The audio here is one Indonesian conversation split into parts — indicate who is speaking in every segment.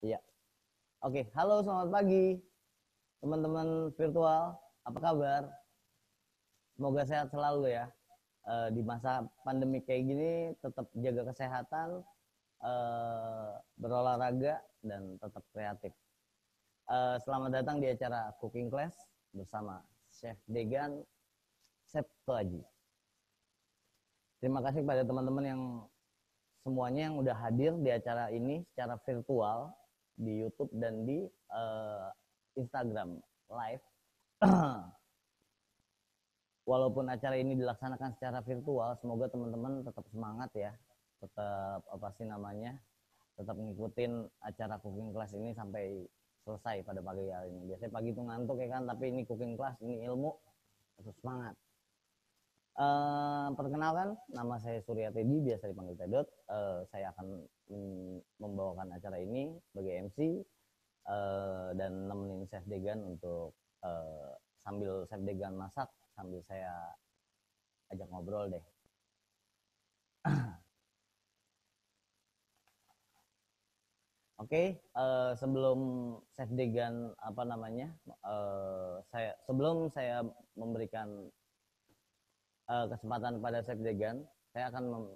Speaker 1: Iya. Oke, halo selamat pagi teman-teman virtual. Apa kabar? Semoga sehat selalu ya. Di masa pandemi kayak gini tetap jaga kesehatan, berolahraga dan tetap kreatif. Selamat datang di acara Cooking Class bersama Chef Degan Septo Aji. Terima kasih kepada teman-teman yang semuanya yang udah hadir di acara ini secara virtual di YouTube dan di Instagram live. Walaupun acara ini dilaksanakan secara virtual, semoga teman-teman tetap semangat ya, tetap tetap ngikutin acara cooking class ini sampai selesai pada pagi hari ini. Biasanya pagi itu ngantuk ya kan, tapi ini cooking class, ini ilmu, tetap semangat. Perkenalkan, nama saya Surya Teddy, biasa dipanggil Tedot. Saya akan membawakan acara ini sebagai MC dan nemenin Chef Degan untuk sambil Chef Degan masak, sambil saya ajak ngobrol deh. Oke, sebelum Chef Degan sebelum saya memberikan kesempatan pada Chef Degan, saya akan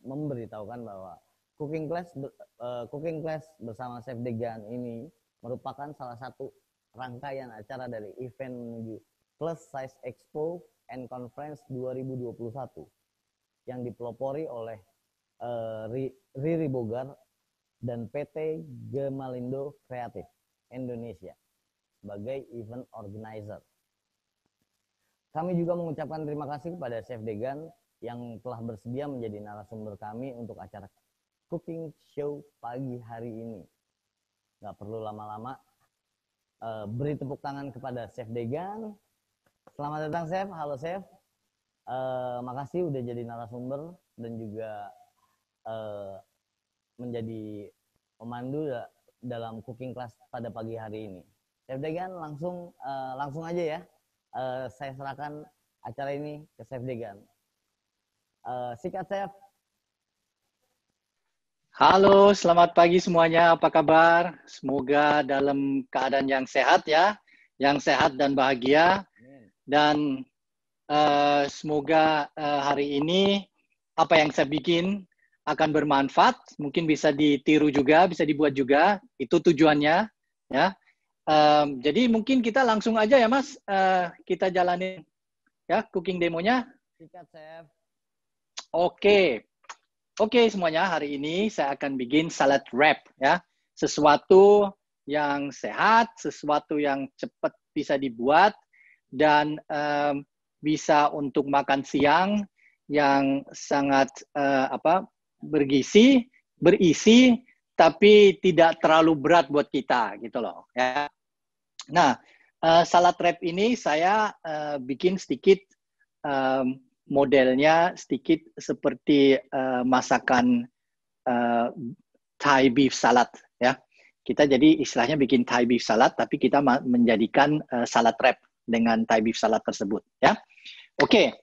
Speaker 1: memberitahukan bahwa Cooking Class bersama Chef Degan ini merupakan salah satu rangkaian acara dari event menuju Plus Size Expo and Conference 2021 yang dipelopori oleh Riri Bogar dan PT Gemalindo Kreatif Indonesia sebagai event organizer. Kami juga mengucapkan terima kasih kepada Chef Degan yang telah bersedia menjadi narasumber kami untuk acara cooking show pagi hari ini. Gak perlu lama-lama, beri tepuk tangan kepada Chef Degan. Selamat datang Chef, halo Chef. Makasih udah jadi narasumber dan juga menjadi pemandu dalam cooking class pada pagi hari ini. Chef Degan langsung aja ya. Saya serahkan acara ini ke Chef Degan. Sikat Chef.
Speaker 2: Halo, selamat pagi semuanya. Apa kabar? Semoga dalam keadaan yang sehat ya, yang sehat dan bahagia. Dan semoga hari ini apa yang saya bikin akan bermanfaat. Mungkin bisa ditiru juga, bisa dibuat juga. Itu tujuannya ya. Jadi mungkin kita langsung aja ya Mas, kita jalanin ya cooking demonya.
Speaker 1: Sikat Chef.
Speaker 2: Oke semuanya, hari ini saya akan bikin salad wrap ya. Sesuatu yang sehat, sesuatu yang cepat bisa dibuat dan bisa untuk makan siang yang sangat berisi, tapi tidak terlalu berat buat kita gitu loh ya. Nah, salad wrap ini saya bikin sedikit modelnya sedikit seperti masakan Thai beef salad ya. Kita jadi istilahnya bikin Thai beef salad tapi kita menjadikan salad wrap dengan Thai beef salad tersebut ya. Oke.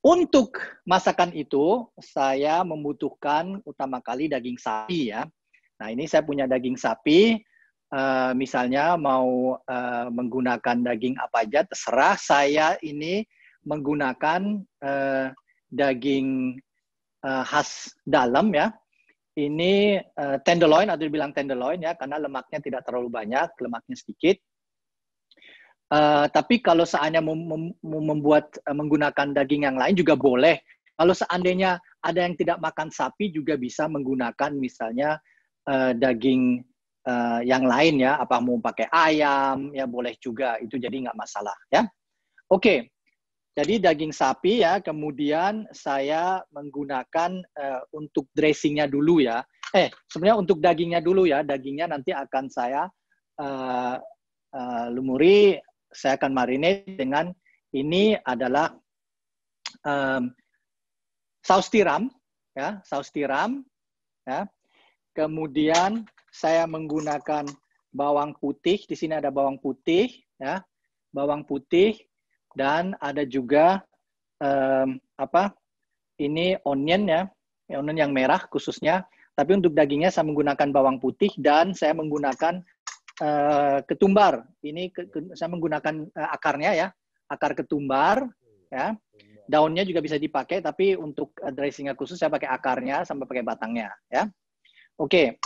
Speaker 2: Untuk masakan itu saya membutuhkan utama kali daging sapi ya. Nah, ini saya punya daging sapi. Misalnya mau menggunakan daging apa aja terserah. Saya ini menggunakan daging khas dalam ya. Ini tenderloin atau dibilang tenderloin ya, karena lemaknya tidak terlalu banyak, lemaknya sedikit. Tapi kalau seandainya menggunakan daging yang lain juga boleh. Kalau seandainya ada yang tidak makan sapi juga bisa menggunakan misalnya daging yang lain ya, apa mau pakai ayam ya boleh juga, itu jadi nggak masalah ya. Oke. Jadi daging sapi ya, kemudian saya menggunakan untuk dressingnya dulu ya. Sebenarnya untuk dagingnya dulu ya, dagingnya nanti akan saya lumuri, saya akan marinate dengan ini adalah saus tiram ya, saus tiram ya. Kemudian saya menggunakan bawang putih, di sini ada bawang putih ya, bawang putih. Dan ada juga ini onion ya, onion yang merah khususnya. Tapi untuk dagingnya saya menggunakan bawang putih dan saya menggunakan ketumbar. Ini saya menggunakan akarnya ya, akar ketumbar ya. Daunnya juga bisa dipakai, tapi untuk dressingnya khusus saya pakai akarnya sampai pakai batangnya ya. Oke.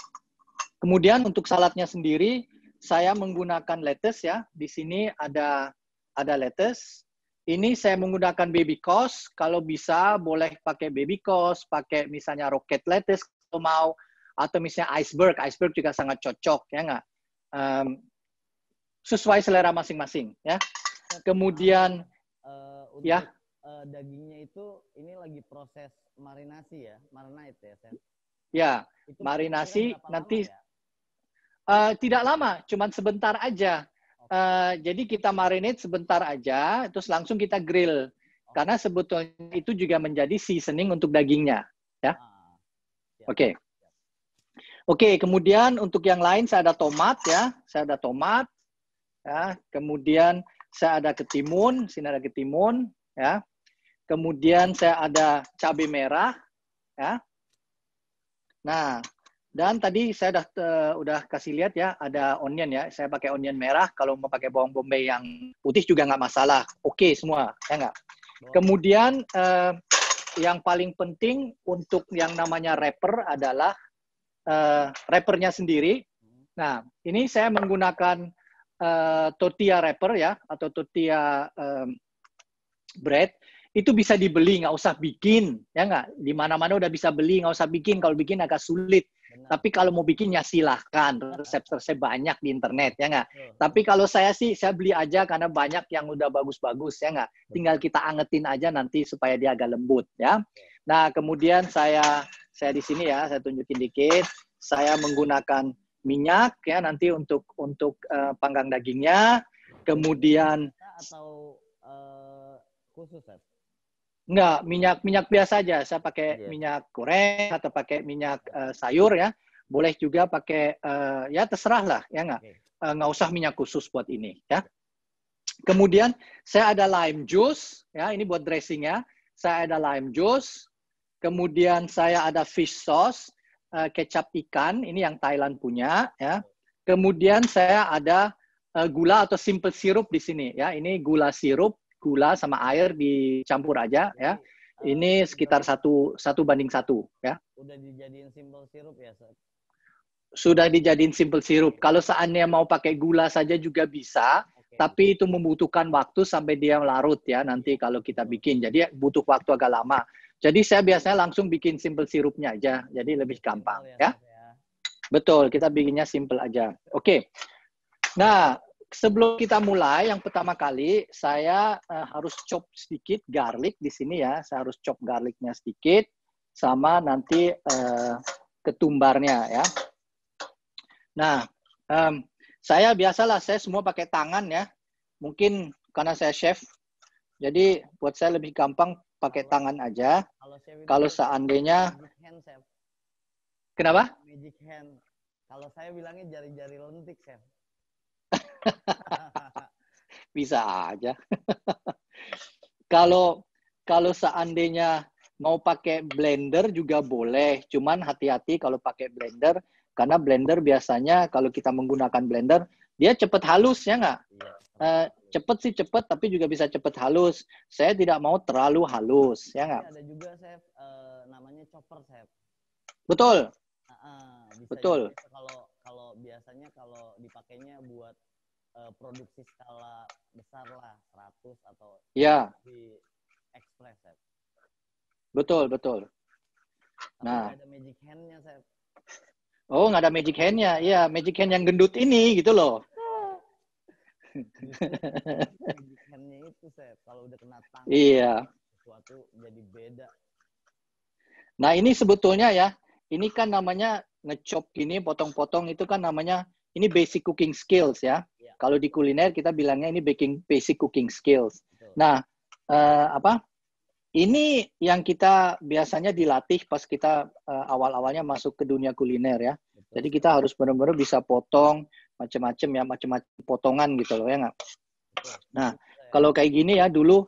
Speaker 2: Kemudian untuk saladnya sendiri saya menggunakan lettuce ya. Di sini ada lettuce. Ini saya menggunakan baby cos. Kalau bisa boleh pakai baby cos, pakai misalnya rocket lettuce kalau mau, atau misalnya iceberg. Iceberg juga sangat cocok ya nggak? Sesuai selera masing-masing ya. Kemudian
Speaker 1: untuk
Speaker 2: ya
Speaker 1: dagingnya itu ini lagi proses marinasi ya, marinate ya, Chef?
Speaker 2: Ya,
Speaker 1: Itu
Speaker 2: marinasi nanti
Speaker 1: ya?
Speaker 2: Tidak lama, cuman sebentar aja. Jadi kita marinate sebentar aja, terus langsung kita grill. Karena sebetulnya itu juga menjadi seasoning untuk dagingnya, ya. Oke. Oke, kemudian untuk yang lain saya ada tomat ya, saya ada tomat. Ya, kemudian saya ada ketimun, sini ada ketimun, ya. Kemudian saya ada cabai merah, ya. Nah, dan tadi saya udah kasih lihat ya, ada onion ya. Saya pakai onion merah. Kalau mau pakai bawang bombay yang putih juga nggak masalah. Oke semua, ya nggak? Kemudian yang paling penting untuk yang namanya wrapper adalah wrappernya sendiri. Nah, ini saya menggunakan tortilla wrapper ya, atau tortilla bread. Itu bisa dibeli, nggak usah bikin, ya nggak? Di mana-mana udah bisa beli, nggak usah bikin. Kalau bikin agak sulit. Benar. Tapi kalau mau bikin ya silahkan, resep-resep banyak di internet, ya nggak? Tapi kalau saya sih, saya beli aja karena banyak yang udah bagus-bagus, ya nggak? Tinggal kita angetin aja nanti supaya dia agak lembut, ya. Nah, kemudian saya di sini ya, saya tunjukin dikit. Saya menggunakan minyak ya nanti untuk panggang dagingnya. Kemudian
Speaker 1: atau khusus ya?
Speaker 2: Enggak, minyak biasa aja. Saya pakai minyak goreng atau pakai minyak sayur ya. Boleh juga pakai ya terserah lah ya nggak. Nggak usah minyak khusus buat ini ya. Kemudian saya ada lime juice ya. Ini buat dressingnya. Saya ada lime juice. Kemudian saya ada fish sauce, kecap ikan. Ini yang Thailand punya ya. Kemudian saya ada gula atau simple syrup di sini ya. Ini gula sirup. Gula sama air dicampur aja ya. Ini sekitar 1:1 ya.
Speaker 1: Udah dijadiin simple sirup ya, Seth?
Speaker 2: Sudah dijadiin simple sirup. Kalau seandainya mau pakai gula saja juga bisa, tapi itu membutuhkan waktu sampai dia larut ya nanti kalau kita bikin. Jadi butuh waktu agak lama. Jadi saya biasanya langsung bikin simple sirupnya aja. Jadi lebih gampang ya. Betul, kita bikinnya simple aja. Oke. Nah, sebelum kita mulai, yang pertama kali saya harus chop sedikit garlic di sini ya. Saya harus chop garlicnya sedikit, sama nanti ketumbarnya ya. Nah, saya biasalah saya semua pakai tangan ya. Mungkin karena saya chef, jadi buat saya lebih gampang pakai tangan aja. Kalau seandainya, kenapa?
Speaker 1: Magic hand. Kalau saya bilangnya jari-jari lentik, chef.
Speaker 2: Bisa aja. Kalau seandainya mau pakai blender juga boleh, cuman hati-hati kalau pakai blender karena blender biasanya kalau kita menggunakan blender dia cepat halus ya nggak? Cepet sih cepet, tapi juga bisa cepet halus. Saya tidak mau terlalu halus ya nggak?
Speaker 1: Ada juga chef namanya chopper chef.
Speaker 2: Betul.
Speaker 1: Bisa
Speaker 2: betul.
Speaker 1: Kalau biasanya kalau dipakainya buat produksi skala besar lah 100 atau
Speaker 2: ya
Speaker 1: di express ya.
Speaker 2: Betul.
Speaker 1: Tapi
Speaker 2: Nah,
Speaker 1: ada magic hand-nya saya.
Speaker 2: Oh, nggak ada magic hand-nya. Iya, magic hand yang gendut ini gitu loh.
Speaker 1: Magic hand-nya itu saya kalau udah kena tangan.
Speaker 2: Iya.
Speaker 1: Sesuatu jadi beda.
Speaker 2: Nah, ini sebetulnya ya, ini kan namanya ngechop gini, potong-potong itu kan namanya ini basic cooking skills ya. Kalau di kuliner kita bilangnya ini basic cooking skills. Betul. Nah, ini yang kita biasanya dilatih pas kita awal-awalnya masuk ke dunia kuliner ya. Betul. Jadi kita harus benar-benar bisa potong macam-macam potongan gitu loh ya nggak. Nah, kalau kayak gini ya dulu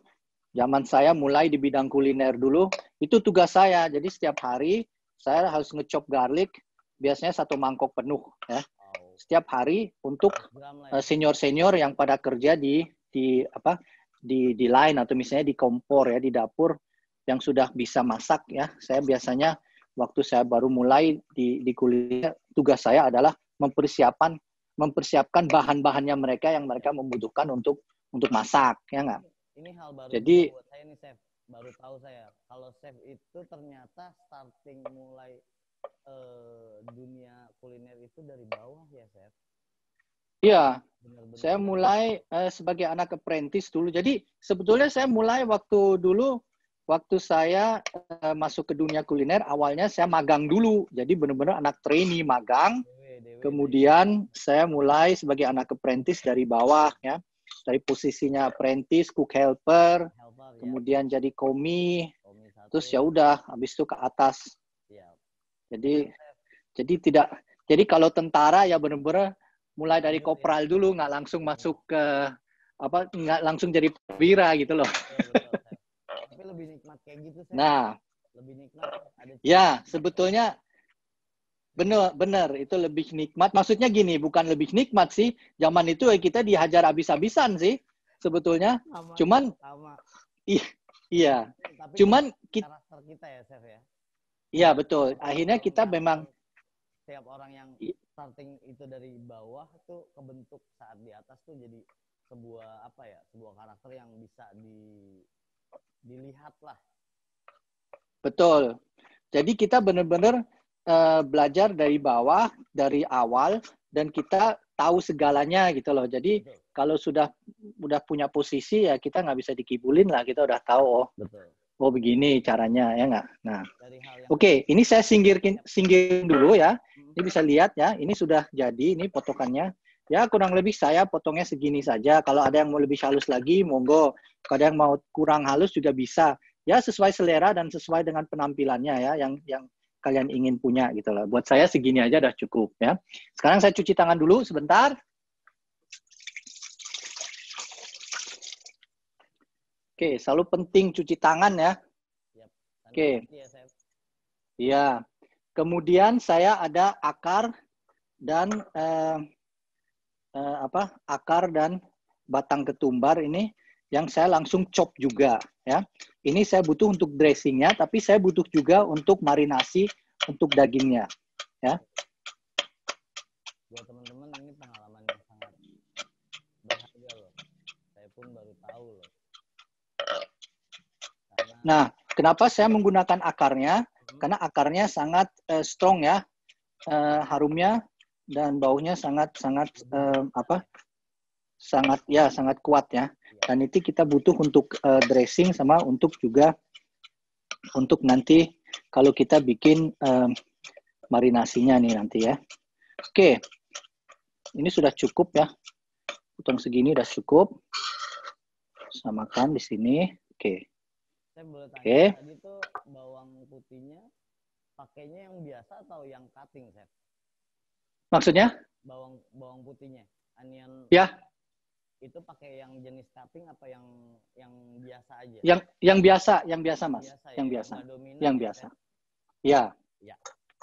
Speaker 2: zaman saya mulai di bidang kuliner dulu itu tugas saya. Jadi setiap hari saya harus ngechop garlic biasanya 1 mangkok penuh ya.
Speaker 1: Wow.
Speaker 2: Setiap hari untuk
Speaker 1: 100 gram lah ya.
Speaker 2: senior-senior yang pada kerja di line atau misalnya di kompor ya, di dapur yang sudah bisa masak ya. Saya biasanya waktu saya baru mulai di kuliner, tugas saya adalah mempersiapkan bahan-bahannya mereka yang mereka membutuhkan untuk masak ya nggak.
Speaker 1: Ini hal baru
Speaker 2: Jadi
Speaker 1: juga buat saya nih, chef. Baru tahu saya kalau chef itu ternyata starting mulai dunia kuliner itu dari bawah ya, chef.
Speaker 2: iya,
Speaker 1: Benar-benar.
Speaker 2: saya mulai sebagai anak apprentice dulu. Jadi sebetulnya saya mulai waktu saya masuk ke dunia kuliner, awalnya saya magang dulu. Jadi benar-benar anak trainee magang. Kemudian saya mulai sebagai anak apprentice dari bawah ya. Dari posisinya apprentice, cook helper, kemudian jadi komi. Terus ya udah habis itu ke atas. Jadi kalau tentara ya benar-benar mulai dari kopral dulu, nggak langsung masuk ke nggak langsung jadi perwira gitu loh.
Speaker 1: Tapi lebih nikmat kayak gitu, Chef.
Speaker 2: Nah,
Speaker 1: lebih nikmat.
Speaker 2: Ya sebetulnya benar itu lebih nikmat. Maksudnya gini, bukan lebih nikmat sih. Zaman itu kita dihajar habis-habisan sih sebetulnya. Cuman iya.
Speaker 1: Tapi
Speaker 2: Cuman
Speaker 1: karakter kita ya, Chef ya.
Speaker 2: Iya betul. Akhirnya kita memang
Speaker 1: setiap orang yang starting itu dari bawah tuh kebentuk saat di atas tuh jadi sebuah sebuah karakter yang bisa dilihat lah. Betul.
Speaker 2: Jadi kita benar-benar belajar dari bawah, dari awal, dan kita tahu segalanya gitu loh. Jadi kalau sudah punya posisi ya kita nggak bisa dikibulin lah. Kita udah tahu oh begini caranya ya nggak. Nah, oke, ini saya singgirin dulu ya. Ini bisa lihat ya. Ini sudah jadi. Ini potongannya. Ya kurang lebih saya potongnya segini saja. Kalau ada yang mau lebih halus lagi, monggo. Kalau ada yang mau kurang halus juga bisa. Ya sesuai selera dan sesuai dengan penampilannya ya yang kalian ingin punya gitu loh. Buat saya segini aja udah cukup ya. Sekarang saya cuci tangan dulu sebentar. Oke, selalu penting cuci tangan ya. Oke. Iya. Kemudian saya ada akar dan akar dan batang ketumbar ini yang saya langsung chop juga ya. Ini saya butuh untuk dressingnya, tapi saya butuh juga untuk marinasi untuk dagingnya ya.
Speaker 1: Buat teman-teman ini pengalaman yang sangat berharga loh. Saya pun baru tahu loh.
Speaker 2: Nah, kenapa saya menggunakan akarnya? Karena akarnya sangat strong ya, harumnya dan baunya sangat kuat ya. Dan itu kita butuh untuk dressing sama untuk juga untuk nanti kalau kita bikin marinasinya nih nanti ya. Oke, ini sudah cukup ya. Potong segini udah cukup. Samakan di sini. Oke.
Speaker 1: Saya boleh tanya, tadi tuh bawang putihnya pakainya yang biasa atau yang cutting, Chef?
Speaker 2: Maksudnya?
Speaker 1: Bawang putihnya, onion.
Speaker 2: Ya.
Speaker 1: Itu pakai yang jenis cutting apa yang biasa aja?
Speaker 2: Yang biasa Mas. Yang biasa. Ya.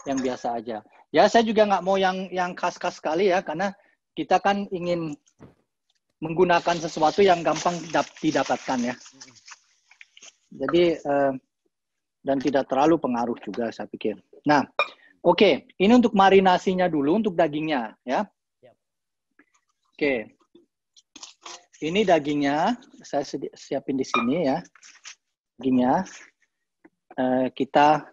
Speaker 2: Yang biasa aja. Ya, saya juga nggak mau yang khas-khas sekali ya, karena kita kan ingin menggunakan sesuatu yang gampang didapatkan ya. Jadi dan tidak terlalu pengaruh juga saya pikir. Nah, oke, ini untuk marinasinya dulu untuk dagingnya ya. Oke. Ini dagingnya saya siapin di sini ya. Dagingnya kita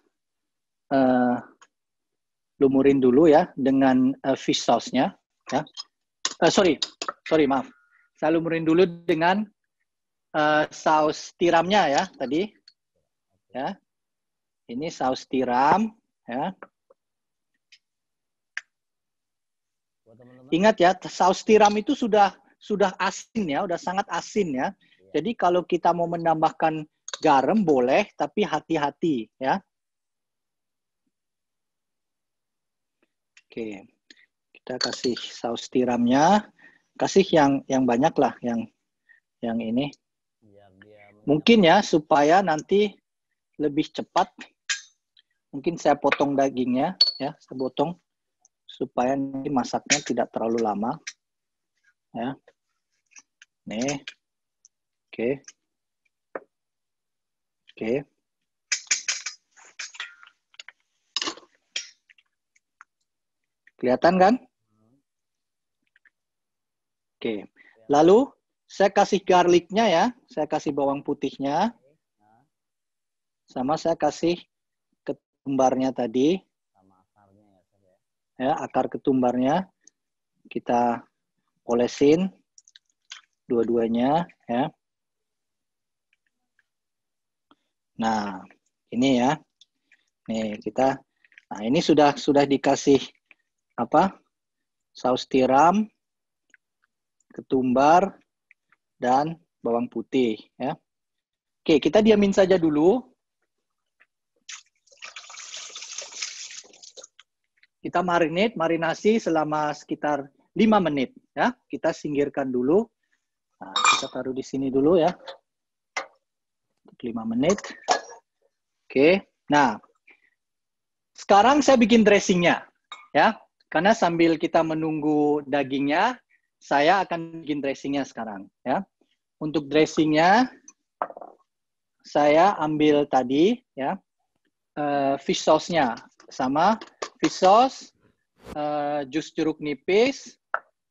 Speaker 2: lumurin dulu ya dengan fish sauce-nya ya. Sorry maaf. Saya lumurin dulu dengan saus tiramnya ya tadi. Ya. Ini saus tiram ya. Ingat ya, saus tiram itu sudah asin ya, udah sangat asin ya. Jadi kalau kita mau menambahkan garam boleh, tapi hati-hati ya. Oke, kita kasih saus tiramnya, kasih yang banyak lah, yang ini. Mungkin ya supaya nanti lebih cepat Mungkin saya potong dagingnya, ya, saya potong supaya nanti masaknya tidak terlalu lama. Ya, nih, oke, oke. Kelihatan kan? Oke. Lalu saya kasih garlicnya ya, saya kasih bawang putihnya, sama saya kasih ketumbarnya tadi.
Speaker 1: Sama akarnya ya, Chef ya.
Speaker 2: Ya, akar ketumbarnya kita olesin dua-duanya ya. Nah, ini ya. Nih, nah ini sudah dikasih apa? Saus tiram, ketumbar dan bawang putih ya. Oke, kita diamin saja dulu. Kita marinasi selama sekitar 5 menit ya. Kita singkirkan dulu. Nah, kita taruh di sini dulu ya. 5 menit. Oke. Nah, sekarang saya bikin dressingnya ya. Karena sambil kita menunggu dagingnya, saya akan bikin dressingnya sekarang ya. Untuk dressingnya saya ambil tadi ya fish sauce-nya sama fish sauce, jus jeruk nipis,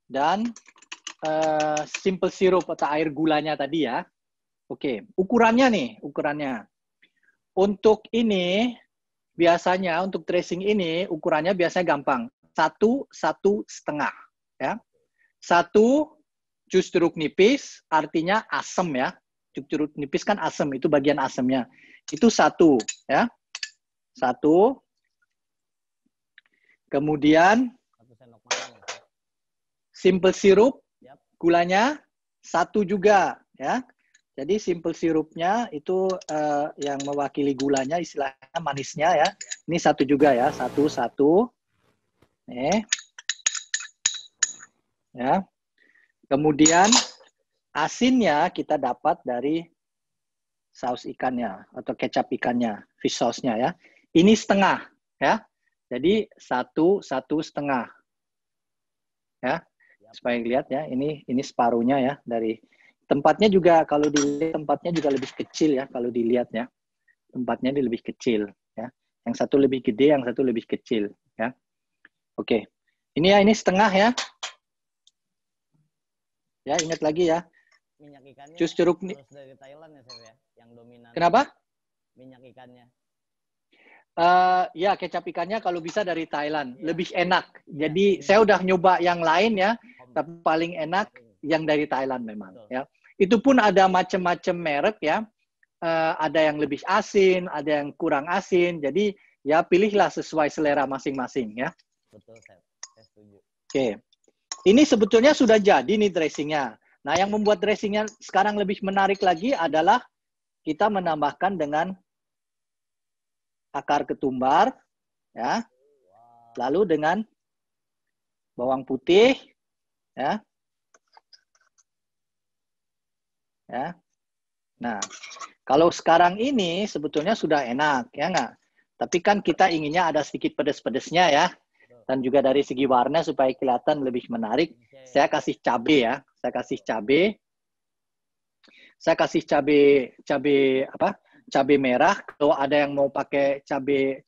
Speaker 2: dan simple syrup atau air gulanya tadi ya. Oke, ukurannya. Untuk ini, biasanya untuk dressing ini, ukurannya biasanya gampang. 1,5 ya. 1 jus jeruk nipis, artinya asam ya. Jus jeruk nipis kan asam, itu bagian asamnya. Itu 1 ya. 1. Kemudian
Speaker 1: 1 sendok makan ya, Chef.
Speaker 2: simple syrup,
Speaker 1: Yap.
Speaker 2: gulanya 1 juga ya. Jadi simple sirupnya itu yang mewakili gulanya, istilahnya manisnya ya. Ini 1 juga ya, 1. Nih. Ya. Kemudian asinnya kita dapat dari saus ikannya atau kecap ikannya, fish sauce-nya ya. Ini setengah ya. Jadi 1,5 ya. Supaya lihat ya, ini separuhnya ya dari tempatnya juga, kalau dilihat tempatnya juga lebih kecil ya kalau dilihat ya. Tempatnya ini lebih kecil ya. Yang satu lebih gede, yang satu lebih kecil ya. Oke. Ini ya, ini setengah ya. Ya, ingat lagi ya.
Speaker 1: Minyak ikannya
Speaker 2: Jus jeruk
Speaker 1: harus dari Thailand ya, Chef ya, yang dominan.
Speaker 2: Kenapa?
Speaker 1: Minyak ikannya.
Speaker 2: Ya, kecap ikannya kalau bisa dari Thailand,
Speaker 1: Ya.
Speaker 2: lebih enak.
Speaker 1: Ya,
Speaker 2: Jadi saya udah nyoba yang lain ya, tapi paling enak
Speaker 1: ini.
Speaker 2: yang dari Thailand memang.
Speaker 1: Betul.
Speaker 2: Ya, itu pun ada macam-macam merek ya. Ada yang lebih asin, ada yang kurang asin. Jadi ya pilihlah sesuai selera masing-masing ya.
Speaker 1: Betul, Chef. Saya setuju.
Speaker 2: Oke, ini sebetulnya sudah jadi nih dressingnya. Nah, yang membuat dressingnya sekarang lebih menarik lagi adalah kita menambahkan dengan akar ketumbar, ya, lalu dengan bawang putih, ya, ya. Nah, kalau sekarang ini sebetulnya sudah enak, ya nggak? Tapi kan kita inginnya ada sedikit pedas-pedasnya ya, dan juga dari segi warna supaya kelihatan lebih menarik. Saya kasih cabai ya, saya kasih cabai. Saya kasih cabai merah. Kalau ada yang mau pakai cabai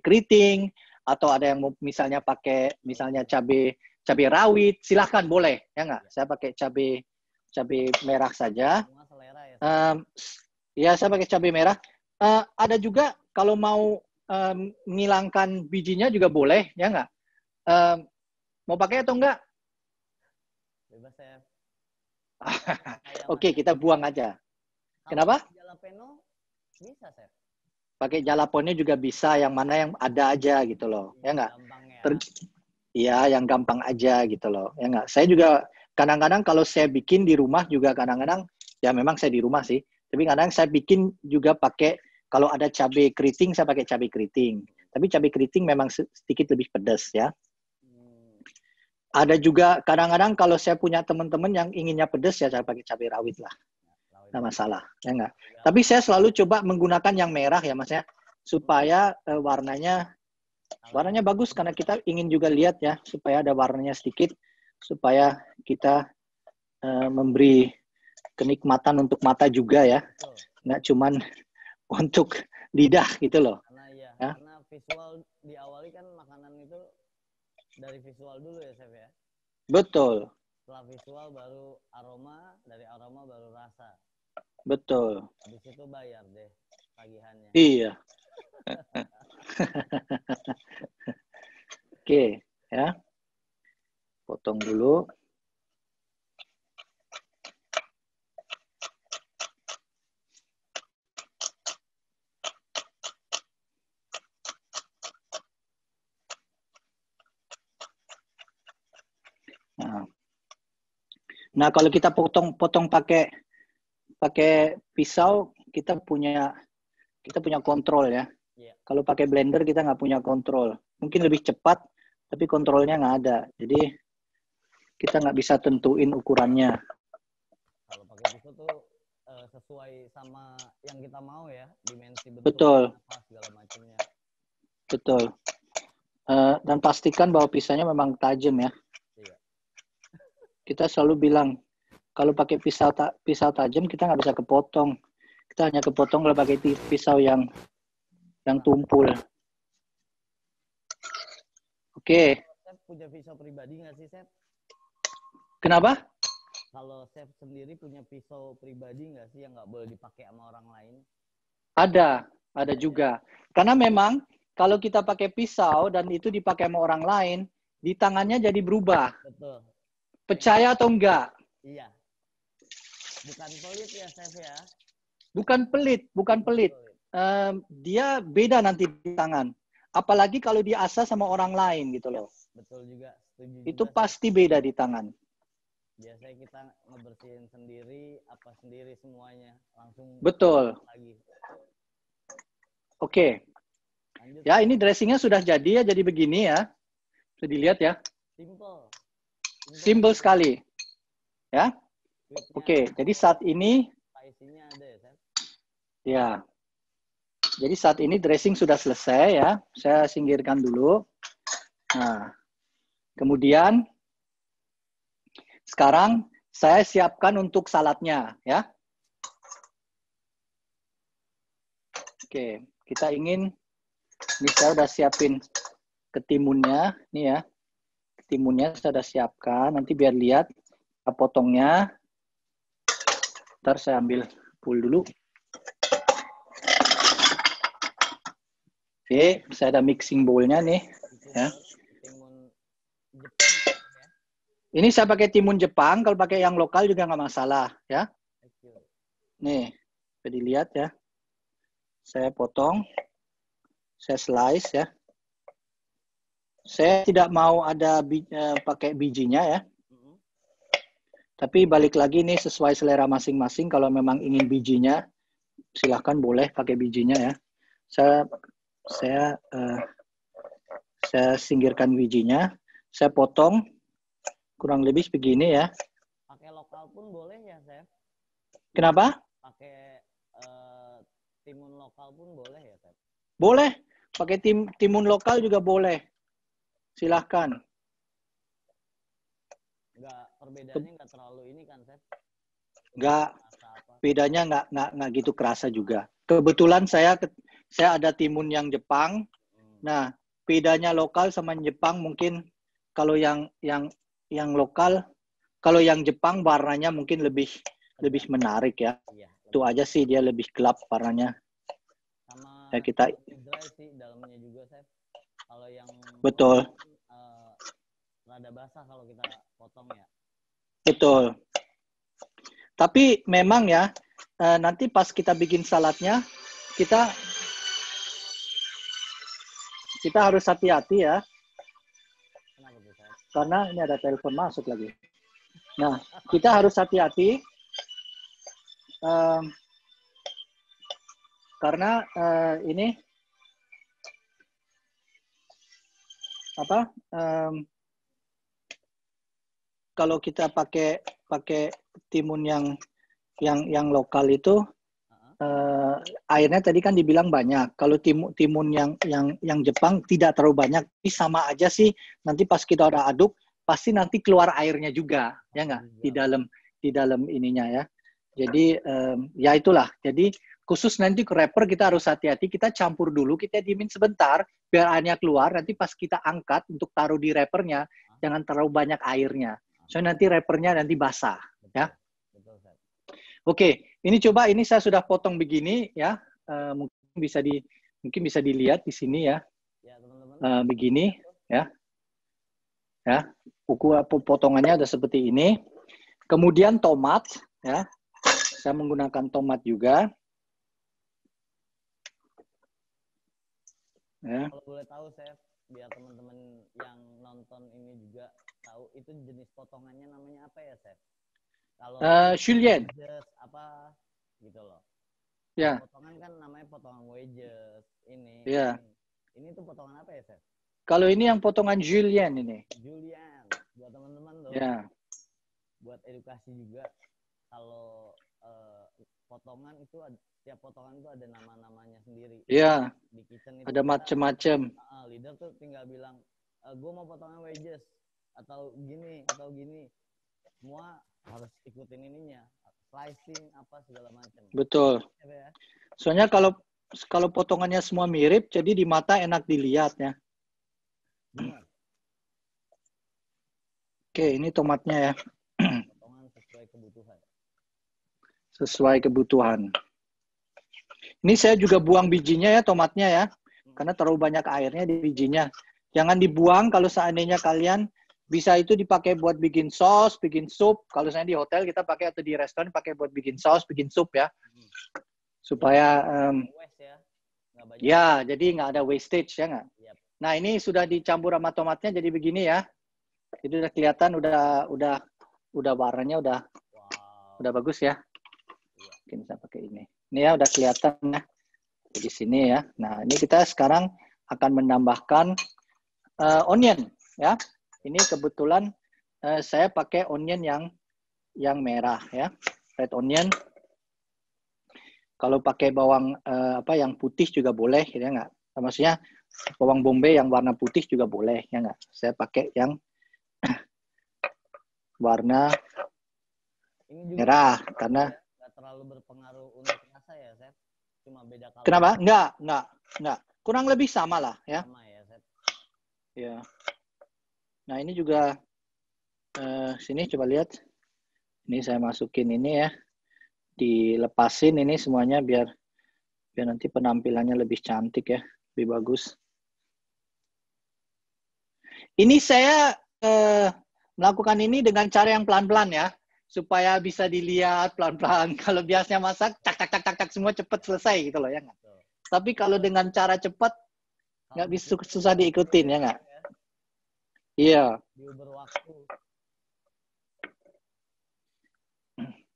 Speaker 2: keriting, atau ada yang mau misalnya pakai cabai rawit, silahkan boleh ya nggak? Saya pakai cabai merah saja. Ya, saya pakai cabai merah. Ada juga kalau mau menghilangkan bijinya juga boleh ya nggak? Mau pakai atau enggak?
Speaker 1: Bebas, Chef.
Speaker 2: Oke, kita buang aja. Kenapa?
Speaker 1: Jalapeno bisa, Chef.
Speaker 2: Pakai jalapeno juga bisa, yang mana yang ada aja gitu loh, ya nggak? Iya, yang gampang aja gitu loh, ya nggak? Saya juga kadang-kadang kalau saya bikin di rumah juga kadang-kadang, ya memang saya di rumah sih, tapi kadang saya bikin juga pakai, kalau ada cabai keriting, saya pakai cabai keriting. Tapi cabai keriting memang sedikit lebih pedas ya. Ada juga kadang-kadang kalau saya punya teman-teman yang inginnya pedas, ya saya pakai cabai rawit lah. Nggak masalah, ya nggak? Tapi saya selalu coba menggunakan yang merah ya, Mas ya. supaya warnanya bagus, karena kita ingin juga lihat ya, supaya ada warnanya sedikit, supaya kita memberi kenikmatan untuk mata juga ya,
Speaker 1: Betul.
Speaker 2: nggak cuman untuk lidah gitu loh.
Speaker 1: Karena ya,
Speaker 2: Ya.
Speaker 1: karena visual diawali kan makanan itu dari visual dulu ya, Chef ya.
Speaker 2: Betul.
Speaker 1: Setelah visual baru aroma, dari aroma baru rasa.
Speaker 2: Betul.
Speaker 1: Habis itu bayar deh tagihannya.
Speaker 2: Iya. Oke, ya. Potong dulu. Nah, kalau kita potong pakai pisau, kita punya kontrol ya.
Speaker 1: Iya.
Speaker 2: Kalau pakai blender kita nggak punya kontrol. Mungkin lebih cepat, tapi kontrolnya nggak ada. Jadi kita nggak bisa tentuin ukurannya.
Speaker 1: Kalau pakai pisau tuh sesuai sama yang kita mau ya, dimensi bentuk,
Speaker 2: Betul.
Speaker 1: apa segala macamnya.
Speaker 2: Betul. Dan pastikan bahwa pisaunya memang tajam ya.
Speaker 1: Iya.
Speaker 2: Kita selalu bilang, kalau pakai pisau tajam kita nggak bisa kepotong. Kita hanya kepotong kalau pakai pisau yang tumpul. Oke.
Speaker 1: Chef punya pisau pribadi nggak sih, Chef?
Speaker 2: Kenapa?
Speaker 1: Kalau Chef sendiri punya pisau pribadi nggak sih yang nggak boleh dipakai sama orang lain?
Speaker 2: Ada juga. Karena memang kalau kita pakai pisau dan itu dipakai sama orang lain, di tangannya jadi berubah.
Speaker 1: Betul.
Speaker 2: Percaya atau enggak?
Speaker 1: Iya. Bukan pelit ya, Chef ya?
Speaker 2: Bukan pelit. Dia beda nanti di tangan. Apalagi kalau diasah sama orang lain gitu loh.
Speaker 1: Betul juga, setuju
Speaker 2: Itu
Speaker 1: juga,
Speaker 2: pasti beda di tangan.
Speaker 1: biasanya kita ngebersihin sendiri, apa sendiri semuanya, langsung
Speaker 2: Betul.
Speaker 1: lagi.
Speaker 2: Oke.
Speaker 1: Lanjut.
Speaker 2: Ya, ini dressingnya sudah jadi ya, jadi begini ya. Bisa dilihat ya. Simple sekali. Ya. Oke, jadi saat ini
Speaker 1: isinya ada ya, Chef?
Speaker 2: Ya. Jadi saat ini dressing sudah selesai ya. Saya singkirkan dulu. Nah, kemudian sekarang saya siapkan untuk saladnya ya. Oke, kita ingin ini saya udah siapin ketimunnya, nih ya. Ketimunnya saya udah siapkan. Nanti biar lihat potongnya. Ntar saya ambil full dulu. Oke, saya ada mixing bowl-nya nih. Ya.
Speaker 1: Timun Jepang ya?
Speaker 2: Ini saya pakai timun Jepang. Kalau pakai yang lokal juga nggak masalah, ya. Nih, bisa dilihat ya. Saya potong, saya slice ya. Saya tidak mau ada pakai bijinya ya. Tapi balik lagi nih sesuai selera masing-masing. Kalau memang ingin bijinya, silahkan boleh pakai bijinya ya. Saya singkirkan bijinya, saya potong kurang lebih begini ya.
Speaker 1: Pakai lokal pun boleh ya, Chef?
Speaker 2: Kenapa?
Speaker 1: Pakai timun lokal pun boleh ya, Chef?
Speaker 2: Boleh, pakai timun lokal juga boleh. Silahkan.
Speaker 1: Perbedaannya nggak terlalu ini kan, Chef?
Speaker 2: Nggak, bedanya nggak gitu kerasa juga. Kebetulan saya ada timun yang Jepang. Nah, bedanya lokal sama Jepang mungkin kalau yang lokal, kalau yang Jepang warnanya mungkin lebih menarik ya. Iya, itu aja sih, dia lebih gelap warnanya.
Speaker 1: Sama
Speaker 2: ya kita
Speaker 1: dry sih dalamnya juga, Chef. Kalau yang
Speaker 2: betul.
Speaker 1: Rada basah kalau kita potong ya.
Speaker 2: Betul. Tapi memang ya, nanti pas kita bikin saladnya, kita harus hati-hati ya.
Speaker 1: Kenapa tuh, Chef?
Speaker 2: Karena ini ada telepon masuk lagi. Nah, kita harus hati-hati. Karena ini apa? Kalau kita pakai timun yang lokal itu, airnya tadi kan dibilang banyak. Kalau timun yang Jepang tidak terlalu banyak, tapi sama aja sih. Nanti pas kita udah aduk, pasti nanti keluar airnya juga, ya nggak? Di dalam ininya ya. Jadi ya itulah. Jadi khusus nanti ke wrapper kita harus hati-hati. Kita campur dulu, kita diemin sebentar biar airnya keluar. Nanti pas kita angkat untuk taruh di wrappernya, jangan terlalu banyak airnya. Soalnya nanti wrappernya nanti basah, ya. Oke, ini coba ini saya sudah potong begini ya. Mungkin bisa dilihat di sini ya. Begini ya. Ya, potongannya ada seperti ini. Kemudian tomat ya. Saya menggunakan tomat juga. Ya.
Speaker 1: Kalau boleh tahu, Chef, biar teman-teman yang nonton ini juga tahu, itu jenis potongannya namanya apa ya, Chef? Kalau
Speaker 2: julienne
Speaker 1: apa gitu loh.
Speaker 2: Ya.
Speaker 1: Potongan kan namanya potongan wedges ini.
Speaker 2: Ya.
Speaker 1: Ini tuh potongan apa ya, Chef?
Speaker 2: Kalau ini yang potongan julienne ini.
Speaker 1: Julienne. Buat teman-teman loh.
Speaker 2: Ya.
Speaker 1: Buat edukasi juga. Kalau potongan itu tiap potongan itu ada nama-namanya sendiri.
Speaker 2: Iya.
Speaker 1: Di kitchen itu
Speaker 2: ada macam-macam.
Speaker 1: Leader tuh tinggal bilang, gue mau potongan wedges atau gini. Semua harus ikutin ininya, slicing apa segala macam.
Speaker 2: Betul.
Speaker 1: Ya?
Speaker 2: Soalnya kalau potongannya semua mirip, jadi di mata enak dilihat ya.
Speaker 1: Benar.
Speaker 2: Oke, ini tomatnya ya.
Speaker 1: Potongan sesuai kebutuhan.
Speaker 2: Sesuai kebutuhan. Ini saya juga buang bijinya ya, tomatnya ya. Karena terlalu banyak airnya di bijinya. Jangan dibuang kalau seandainya kalian bisa itu dipakai buat bikin sos, bikin sup. Kalau saya di hotel kita pakai atau di restoran pakai buat bikin sos, bikin sup ya. Supaya ya, jadi nggak ada wastage ya nggak.
Speaker 1: Yep.
Speaker 2: Nah ini sudah dicampur sama tomatnya jadi begini ya. Itu udah kelihatan udah warnanya udah bagus ya. Mungkin saya pakai ini. Ini ya udah kelihatan ya di sini ya. Nah ini kita sekarang akan menambahkan onion ya. Ini kebetulan saya pakai onion yang merah ya, red onion. Kalau pakai bawang yang putih juga boleh, ya nggak? Maksudnya bawang bombay yang warna putih juga boleh, ya nggak? Saya pakai yang warna merah karena
Speaker 1: nggak terlalu berpengaruh untuk rasa ya, Chef. Cuma beda kalau.
Speaker 2: Kenapa? Nggak. Kurang lebih sama lah ya.
Speaker 1: Sama ya, Chef.
Speaker 2: Ya. Nah ini juga sini coba lihat. Ini saya masukin ini ya. Dilepasin ini semuanya biar nanti penampilannya lebih cantik ya, lebih bagus. Ini saya melakukan ini dengan cara yang pelan-pelan ya, supaya bisa dilihat pelan-pelan. Kalau biasanya masak tak semua cepat selesai gitu loh ya nggak. Tapi kalau dengan cara cepat nggak bisa, susah diikutin ya nggak. Iya.
Speaker 1: Diuber waktu.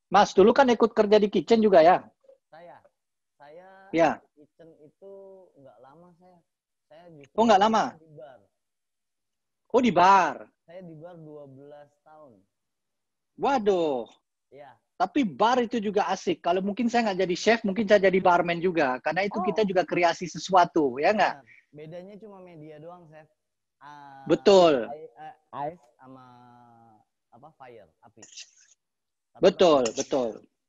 Speaker 2: Mas, dulu kan ikut kerja di kitchen juga ya?
Speaker 1: Saya
Speaker 2: ya.
Speaker 1: Kitchen itu nggak lama saya justru.
Speaker 2: Oh, nggak lama?
Speaker 1: Di bar.
Speaker 2: Oh, di bar?
Speaker 1: Saya di bar 12 tahun.
Speaker 2: Waduh.
Speaker 1: Iya.
Speaker 2: Tapi bar itu juga asik. Kalau mungkin saya nggak jadi chef, mungkin saya jadi barman juga. Karena itu kita juga kreasi sesuatu, ya nggak?
Speaker 1: Bedanya cuma media doang, Chef.
Speaker 2: Betul.
Speaker 1: Ice sama fire, api. Tapi
Speaker 2: betul.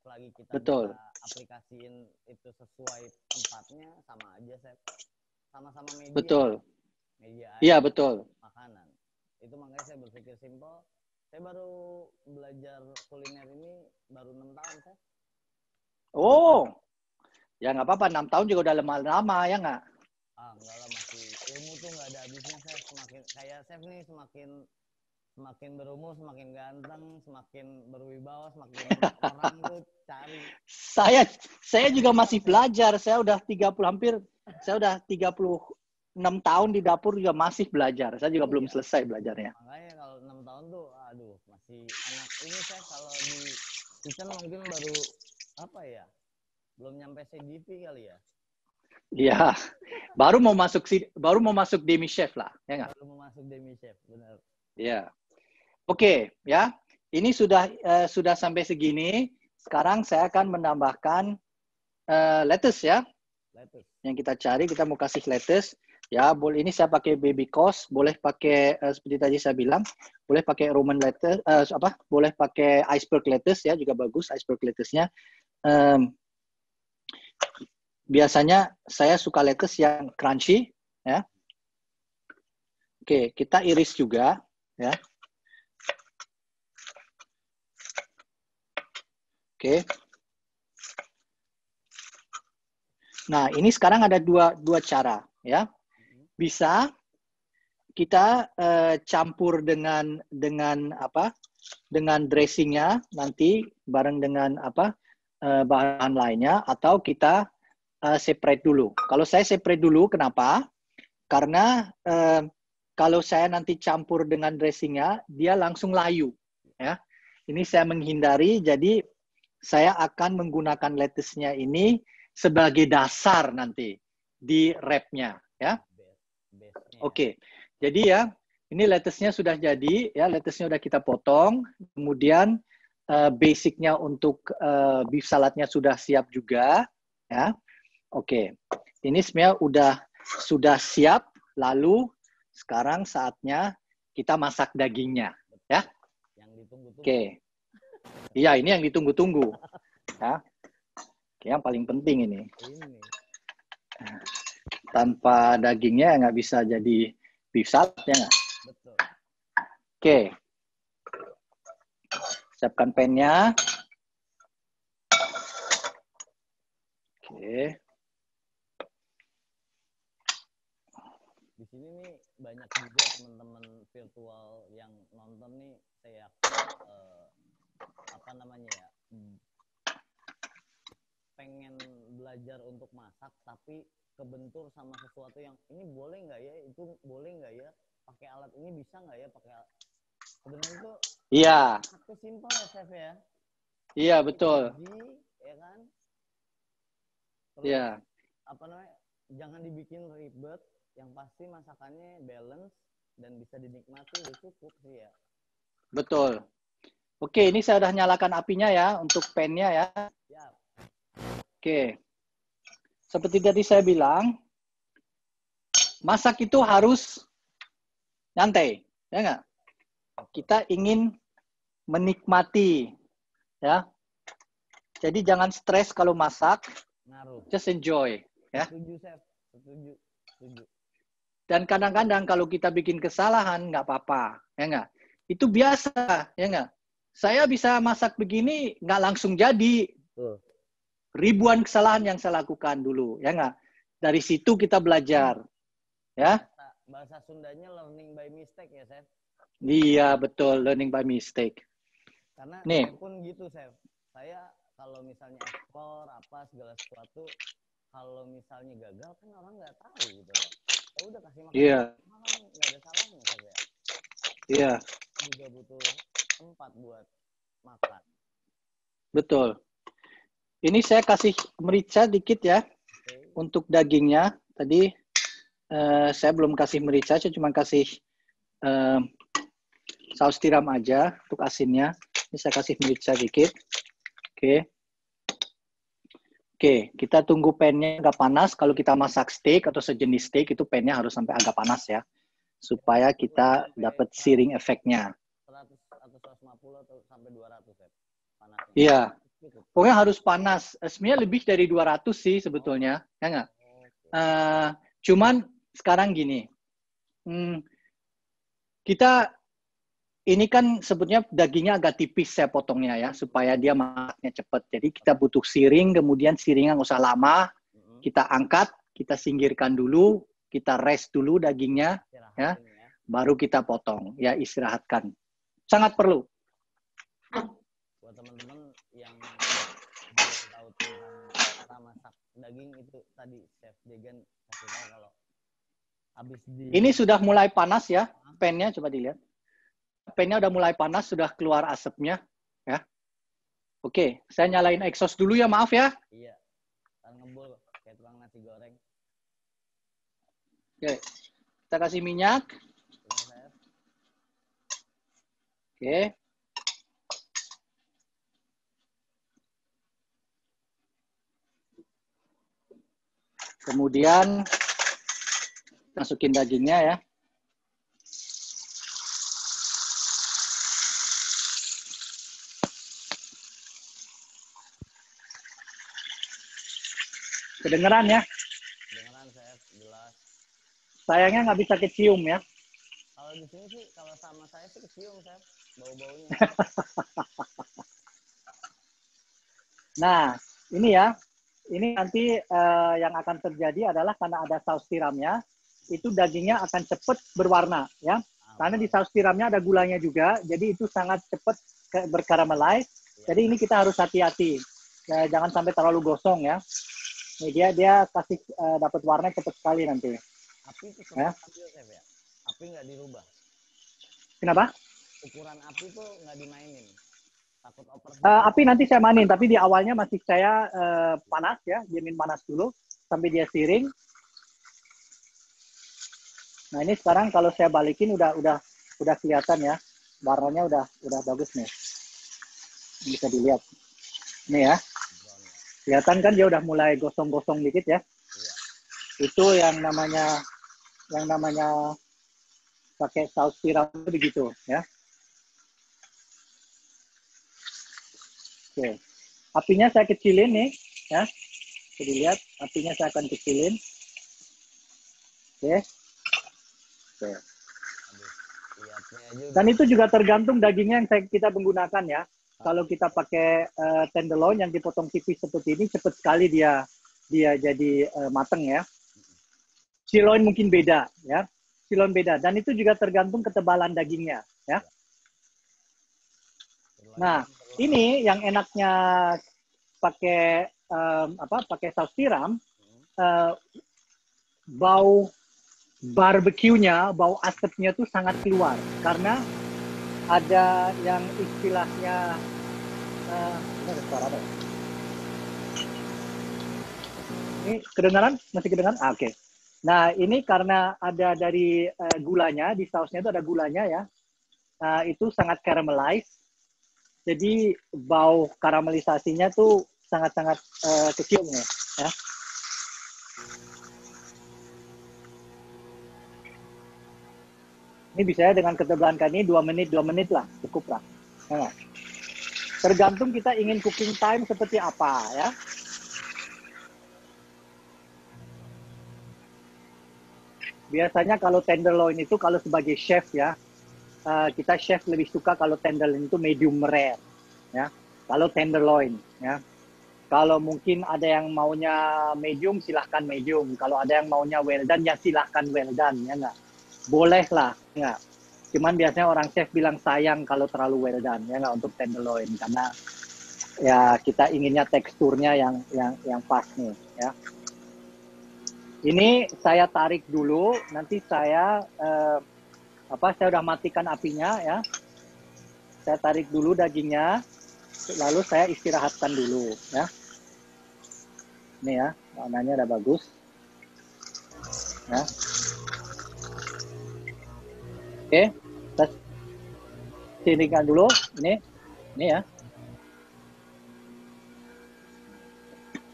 Speaker 1: Lagi kita bisa aplikasiin itu sesuai tempatnya, sama aja, Chef. Sama-sama media.
Speaker 2: Betul.
Speaker 1: Media air.
Speaker 2: Iya, betul.
Speaker 1: Makanan. Itu makanya saya berpikir simpel. Saya baru belajar kuliner ini baru 6 tahun, Chef.
Speaker 2: Oh. Ya nggak apa-apa, 6 tahun juga udah lama-lama, ya nggak?
Speaker 1: Enggak lah, masih ilmu tuh nggak ada habisnya, Chef. Kayak Chef nih, semakin berumur, semakin ganteng, semakin berwibawa, semakin orang tuh cari.
Speaker 2: Saya juga masih belajar. Saya udah 36 tahun di dapur juga masih belajar. Saya juga belum selesai belajarnya.
Speaker 1: Makanya kalau 6 tahun tuh, aduh, masih anak ini, Chef. Kalau di kitchen mungkin belum nyampe CGV kali ya.
Speaker 2: Iya, baru mau masuk demi chef lah, ya nggak?
Speaker 1: Baru mau masuk demi chef, benar.
Speaker 2: Iya. Oke, ya. Ini sudah sampai segini. Sekarang saya akan menambahkan lettuce ya.
Speaker 1: Lettuce.
Speaker 2: Yang kita cari, kita mau kasih lettuce. Ya, boleh ini saya pakai baby course, boleh pakai seperti tadi saya bilang, boleh pakai Roman lettuce, boleh pakai iceberg lettuce ya, juga bagus iceberg lettuce-nya. Biasanya saya suka lettuce yang crunchy ya. Oke, kita iris juga ya. Oke. Nah, ini sekarang ada dua cara ya. Bisa kita campur dengan apa? Dengan dressingnya nanti bareng dengan apa? Bahan lainnya, atau kita separate dulu. Kalau saya separate dulu, kenapa? Karena kalau saya nanti campur dengan dressingnya, dia langsung layu. Ya, ini saya menghindari. Jadi saya akan menggunakan lettuce-nya ini sebagai dasar nanti di wrap-nya. Ya, oke. Jadi ya, ini lettuce-nya sudah jadi. Ya, lettuce-nya sudah kita potong. Kemudian basic-nya untuk beef saladnya sudah siap juga. Ya, oke. Ini sebenarnya sudah siap. Lalu sekarang saatnya kita masak dagingnya, ya.
Speaker 1: Yang ditunggu-tunggu.
Speaker 2: Oke. Iya, ini yang ditunggu-tunggu. Ya. Oke, yang paling penting ini. Tanpa dagingnya nggak bisa jadi beef salad, ya nggak?
Speaker 1: Betul.
Speaker 2: Oke. Siapkan pan-nya. Oke.
Speaker 1: Di sini nih banyak juga teman-teman virtual yang nonton nih, saya apa namanya ya, pengen belajar untuk masak tapi kebentur sama sesuatu yang ini boleh nggak ya, itu boleh nggak ya, pakai alat ini bisa nggak ya, pakai alat. Sebenarnya itu
Speaker 2: Iya.
Speaker 1: Itu simpel ya, Chef ya.
Speaker 2: Iya, betul.
Speaker 1: Ya kan. Terus
Speaker 2: iya.
Speaker 1: apa namanya? Jangan dibikin ribet. Yang pasti masakannya balance dan bisa dinikmati, udah cukup sih ya.
Speaker 2: Betul. Oke, ini saya udah nyalakan apinya ya untuk pan-nya ya.
Speaker 1: Siap.
Speaker 2: Oke. Seperti tadi saya bilang, masak itu harus nyantai, ya nggak? Kita ingin menikmati, ya. Jadi jangan stres kalau masak.
Speaker 1: Ngaruh.
Speaker 2: Just enjoy, ya.
Speaker 1: Setuju, Chef. Setuju.
Speaker 2: Dan kadang-kadang kalau kita bikin kesalahan, nggak apa-apa, ya nggak? Itu biasa, ya nggak? Saya bisa masak begini, nggak langsung jadi. Ribuan kesalahan yang saya lakukan dulu, ya nggak? Dari situ kita belajar, ya.
Speaker 1: Bahasa Sundanya learning by mistake ya, Chef?
Speaker 2: Iya, betul, learning by mistake.
Speaker 1: Karena
Speaker 2: nih,
Speaker 1: saya pun gitu, Chef. Saya kalau misalnya ekspor apa segala sesuatu, kalau misalnya gagal kan orang nggak tahu gitu loh. Ya udah kasih makan.
Speaker 2: Iya.
Speaker 1: Makan nggak ada salahnya, Chef ya.
Speaker 2: Iya.
Speaker 1: Juga butuh tempat buat makan.
Speaker 2: Betul. Ini saya kasih merica dikit ya. Untuk dagingnya tadi saya belum kasih merica, saya cuma kasih saus tiram aja untuk asinnya. Ini saya kasih merica dikit. Oke, kita tunggu pan-nya agak panas. Kalau kita masak steak atau sejenis steak, itu pan-nya harus sampai agak panas ya, supaya kita dapat searing efeknya.
Speaker 1: 100 atau 150 atau sampai 200 ya panasnya.
Speaker 2: Iya. Pokoknya harus panas. Sebenarnya lebih dari 200 sih sebetulnya, ya nggak? Cuman sekarang gini, kita ini kan sebetulnya dagingnya agak tipis saya potongnya ya, supaya dia masaknya cepat. Jadi kita butuh searing, kemudian searingnya nggak usah lama, kita angkat, kita singgirkan dulu, kita rest dulu dagingnya, ya, baru kita potong, ya istirahatkan. Sangat perlu.
Speaker 1: Buat teman-teman yang tahu tentang cara masak daging itu tadi Chef Degan kasih tahu kalau habis
Speaker 2: Ini sudah mulai panas ya, pan-nya coba dilihat. Pan-nya udah mulai panas, sudah keluar asapnya, ya. Oke, saya nyalain exhaust dulu ya, maaf ya.
Speaker 1: Iya, ngebul kayak tukang nasi goreng.
Speaker 2: Oke, kita kasih minyak. Oke. Kemudian masukin dagingnya ya. Kedengeran ya?
Speaker 1: Kedengeran chef, jelas.
Speaker 2: Sayangnya nggak bisa kecium ya.
Speaker 1: Kalau di sini sih, kalau sama saya sih kecium chef, bau-baunya.
Speaker 2: Nah, ini ya. Ini nanti yang akan terjadi adalah karena ada saus tiramnya, itu dagingnya akan cepat berwarna ya. Karena di saus tiramnya ada gulanya juga, jadi itu sangat cepat berkaramelize. Jadi ini kita harus hati-hati. Jangan sampai terlalu gosong ya. Ini dia kasih dapat warna cepat sekali nanti.
Speaker 1: Api itu
Speaker 2: Ya.
Speaker 1: stabil chef ya? Api nggak dirubah?
Speaker 2: Kenapa?
Speaker 1: Ukuran api tuh nggak dimainin? Takut overheat?
Speaker 2: Api nanti saya mainin, tapi di awalnya masih saya panas ya, diamin panas dulu sampai dia siring. Nah ini sekarang kalau saya balikin udah kelihatan ya, warnanya udah bagus nih. Bisa dilihat, nih ya, kelihatan kan dia udah mulai gosong-gosong dikit ya.
Speaker 1: Iya.
Speaker 2: Itu yang namanya pakai saus tiram itu begitu ya. Oke, apinya saya kecilin nih ya. Jadi lihat, apinya saya akan kecilin. Oke. Oke. Dan itu juga tergantung dagingnya yang kita menggunakan ya. Kalau kita pakai tenderloin yang dipotong tipis seperti ini, cepat sekali dia jadi mateng ya. Sirloin mungkin beda ya. Sirloin beda. Dan itu juga tergantung ketebalan dagingnya ya. Nah, ini yang enaknya pakai pakai saus tiram, bau barbecue-nya, bau asapnya tuh sangat keluar karena ada yang istilahnya ini ada suara apa ya? Ini kedengaran? Masih kedengaran? Oke. Nah, ini karena ada dari gulanya, di sausnya itu ada gulanya ya. Itu sangat caramelize. Jadi bau karamelisasinya tuh sangat-sangat kecium ya. Ini bisa ya dengan ketebalan kali ini 2 menit lah, cukup lah. Nah, tergantung kita ingin cooking time seperti apa ya. Biasanya kalau tenderloin itu kalau sebagai chef ya, kita chef lebih suka kalau tenderloin itu medium rare ya. Kalau tenderloin ya. Kalau mungkin ada yang maunya medium, silahkan medium. Kalau ada yang maunya well done, ya silahkan well done ya nggak. Boleh lah, ya. Cuman biasanya orang chef bilang sayang kalau terlalu well done, ya nggak, untuk tenderloin, karena ya kita inginnya teksturnya yang pas nih, ya. Ini saya tarik dulu, nanti saya saya udah matikan apinya ya. Saya tarik dulu dagingnya, lalu saya istirahatkan dulu, ya. Ini ya, warnanya udah bagus, ya. Oke, kita sinikan dulu. Ini ya.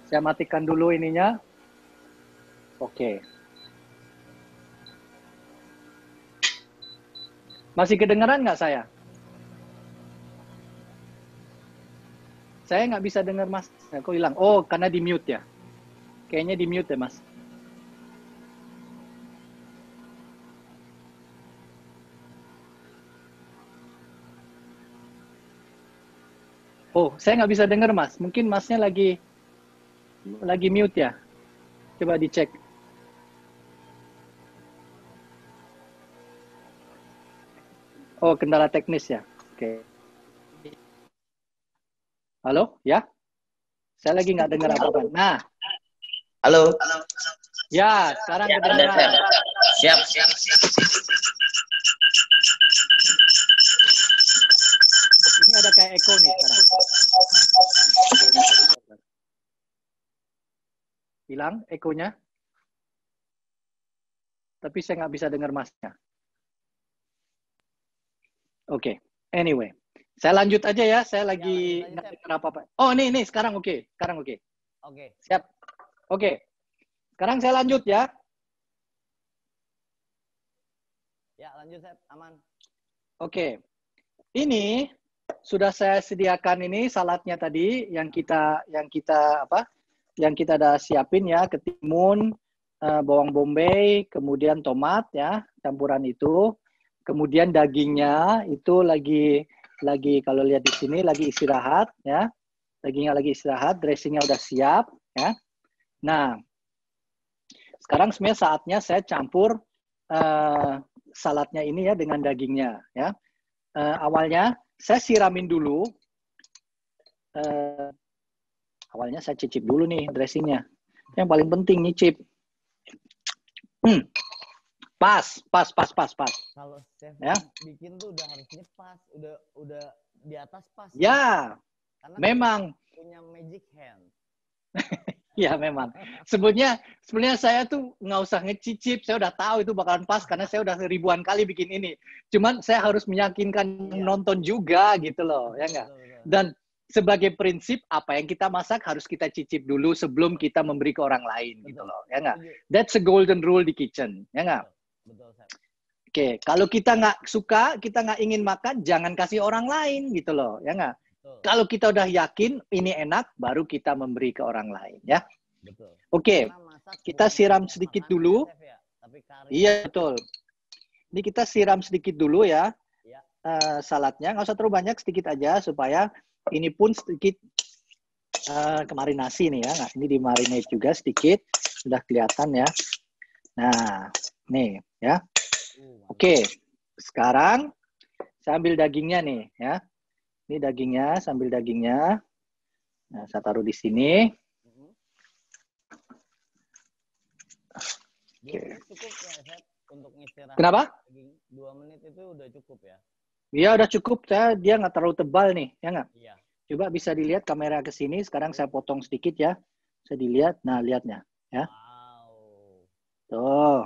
Speaker 2: Saya matikan dulu ininya. Oke. Masih kedengaran nggak saya? Saya nggak bisa dengar, Mas. Kok hilang? Oh, karena di mute ya. Kayaknya di mute ya, Mas. Oh, saya nggak bisa dengar, Mas. Mungkin Masnya lagi mute ya. Coba dicek. Oh, kendala teknis ya. Oke. Halo, ya? Saya lagi nggak dengar apa-apa. Nah.
Speaker 3: Halo.
Speaker 2: Ya, sekarang kedengaran.
Speaker 3: Siap.
Speaker 2: Ini ada kayak echo nih sekarang. Hilang ekonya. Tapi saya nggak bisa dengar Masnya. Oke. Anyway. Saya lanjut aja ya. Saya lagi nggak dengar apa-apa. Oh, nih. Sekarang oke. Sekarang oke.
Speaker 1: Oke.
Speaker 2: Siap. Oke. Sekarang saya lanjut ya.
Speaker 1: Ya, lanjut Chef, aman.
Speaker 2: Oke. Ini sudah saya sediakan ini saladnya tadi yang kita udah siapin ya, ketimun, bawang bombay, kemudian tomat ya, campuran itu. Kemudian dagingnya itu lagi kalau lihat di sini lagi istirahat ya. Dagingnya lagi istirahat, dressingnya udah siap ya. Nah, sekarang sebenarnya saatnya saya campur saladnya ini ya dengan dagingnya ya. Awalnya saya siramin dulu. Awalnya saya cicip dulu nih dressingnya. Yang paling penting nyicip. Pas.
Speaker 1: Kalau chef
Speaker 2: Ya.
Speaker 1: bikin tuh udah harusnya pas, udah di atas pas.
Speaker 2: Ya,
Speaker 1: Karena
Speaker 2: memang.
Speaker 1: Punya magic hand.
Speaker 2: Ya memang. Sebenarnya saya tuh nggak usah ngecicip. Saya udah tahu itu bakalan pas karena saya udah ribuan kali bikin ini. Cuman saya harus meyakinkan nonton juga gitu loh, ya nggak? Dan sebagai prinsip apa yang kita masak harus kita cicip dulu sebelum kita memberi ke orang lain gitu loh, ya nggak? That's a golden rule di kitchen, ya nggak?
Speaker 1: Betul, Chef.
Speaker 2: Oke, kalau kita nggak suka, kita nggak ingin makan, jangan kasih orang lain gitu loh, ya nggak? Kalau kita udah yakin ini enak, baru kita memberi ke orang lain, ya.
Speaker 1: Betul.
Speaker 2: Oke, kita siram sedikit dulu.
Speaker 1: Ya, tapi
Speaker 2: iya, betul. Ini kita siram sedikit dulu ya, saladnya. Nggak usah terlalu banyak, sedikit aja supaya ini pun sedikit kemarinasi nih ya. Nah, ini dimarinate juga sedikit, sudah kelihatan ya. Nah, nih ya. Oke, sekarang saya ambil dagingnya nih ya. Ini dagingnya, sambil dagingnya. Nah, saya taruh di sini.
Speaker 1: Oke. Cukup ya, Chef, untuk istirahat.
Speaker 2: Kenapa?
Speaker 1: 2 menit itu udah cukup ya?
Speaker 2: Iya, udah cukup. Dia nggak terlalu tebal nih, ya nggak?
Speaker 1: Iya.
Speaker 2: Coba bisa dilihat kamera ke sini. Sekarang saya potong sedikit ya. Saya dilihat. Nah, lihatnya. Ya.
Speaker 1: Wow.
Speaker 2: Tuh.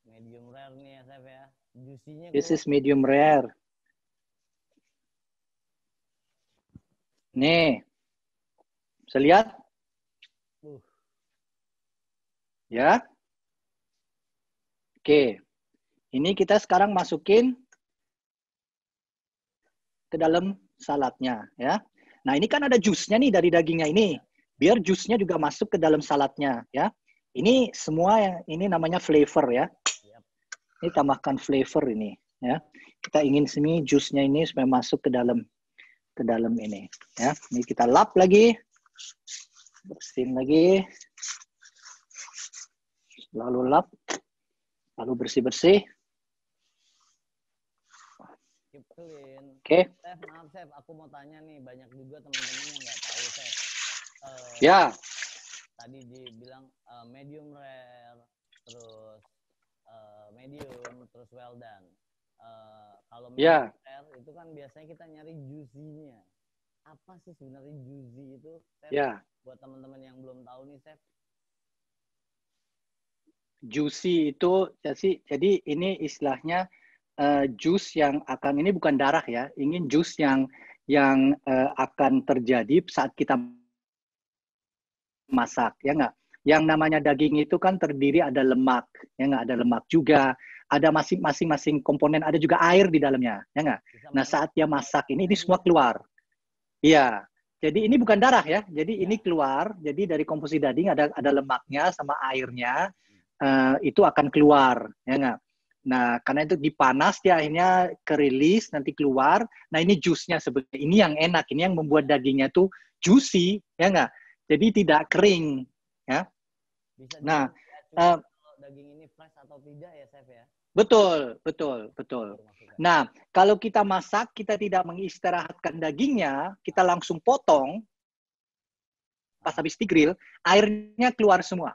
Speaker 1: Medium rare nih ya, Chef ya. Juicy-nya
Speaker 2: This is medium rare. Nih. Bisa lihat? Ya. Oke. Ini kita sekarang masukin ke dalam saladnya ya. Nah, ini kan ada jusnya nih dari dagingnya ini. Biar jusnya juga masuk ke dalam saladnya ya. Ini semua yang ini namanya flavor ya. Ini tambahkan flavor ini ya. Kita ingin sini jusnya ini supaya masuk ke dalam ini ya. Ini kita lap lagi. Bersihin lagi. Lalu lap. Lalu bersih-bersih.
Speaker 1: Keep clean.
Speaker 2: Oke.
Speaker 1: Chef, maaf Chef, aku mau tanya nih, banyak juga teman-teman yang nggak tahu Chef.
Speaker 2: Ya.
Speaker 1: Tadi dibilang medium rare, terus medium, terus well done. Kalau medium rare itu kan biasanya kita nyari juicy-nya. Apa sih sebenarnya juicy itu, Chef?
Speaker 2: Ya.
Speaker 1: Buat teman-teman yang belum tahu nih, Chef.
Speaker 2: Juicy itu jadi ini istilahnya jus yang akan, ini bukan darah ya, ingin jus yang akan terjadi saat kita masak, ya nggak? Yang namanya daging itu kan terdiri ada lemak, ya nggak? Ada lemak juga, ada masing-masing komponen, ada juga air di dalamnya, ya nggak? Nah, saat dia masak ini semua keluar. Iya, jadi ini bukan darah ya, jadi ini keluar, jadi dari komposisi daging ada lemaknya sama airnya, itu akan keluar, ya nggak? Nah, karena itu dipanas, dia akhirnya kerilis, nanti keluar. Nah, ini jusnya sebenarnya. Ini yang enak, ini yang membuat dagingnya tuh juicy, ya nggak? Jadi tidak kering, ya.
Speaker 1: Bisa
Speaker 2: nah,
Speaker 1: kalau daging ini fresh atau tidak ya, Chef ya?
Speaker 2: Betul. Nah, kalau kita masak, kita tidak mengistirahatkan dagingnya, kita langsung potong, pas habis digrill, airnya keluar semua,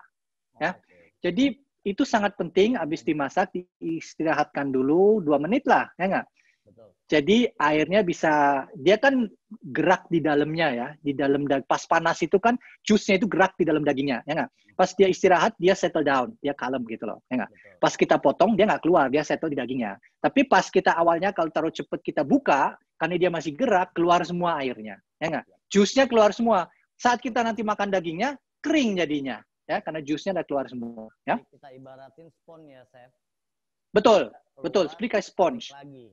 Speaker 2: ya. Jadi itu sangat penting, habis dimasak diistirahatkan dulu 2 menit lah, ya nggak?
Speaker 1: Betul.
Speaker 2: Jadi airnya bisa, dia kan gerak di dalamnya ya, di dalam pas panas itu kan jusnya itu gerak di dalam dagingnya, ya nggak? Pas dia istirahat dia settle down, dia kalem gitu loh, ya nggak? Pas kita potong dia nggak keluar, dia settle di dagingnya. Tapi pas kita awalnya kalau taruh cepet kita buka, karena dia masih gerak, keluar semua airnya, ya nggak? Jusnya keluar semua. Saat kita nanti makan dagingnya kering jadinya. ya, karena jusnya udah keluar semua. Ya,
Speaker 1: Jadi kita ibaratin spons ya, Chef.
Speaker 2: betul,
Speaker 1: Keluar,
Speaker 2: betul. Seperti kayak sponge.
Speaker 1: lagi.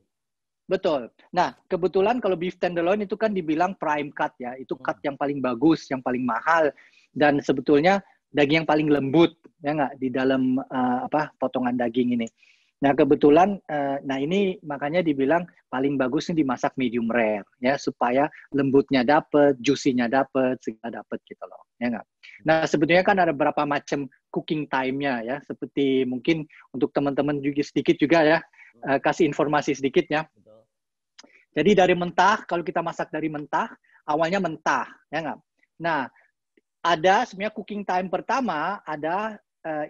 Speaker 2: Betul. Nah, kebetulan kalau beef tenderloin itu kan dibilang prime cut ya, itu cut yang paling bagus, yang paling mahal, dan sebetulnya daging yang paling lembut, ya nggak, di dalam potongan daging ini. Nah, kebetulan, nah ini makanya dibilang paling bagus ini dimasak medium rare, ya, supaya lembutnya dapet, juicy-nya dapet, segala dapet gitu loh, ya nggak. Nah, sebetulnya kan ada beberapa macam cooking time-nya ya, seperti mungkin untuk teman-teman juga sedikit juga ya, kasih informasi sedikit ya.
Speaker 1: Betul.
Speaker 2: Jadi dari mentah, kalau kita masak dari mentah, awalnya mentah, ya nggak? Nah, ada sebenarnya cooking time pertama, ada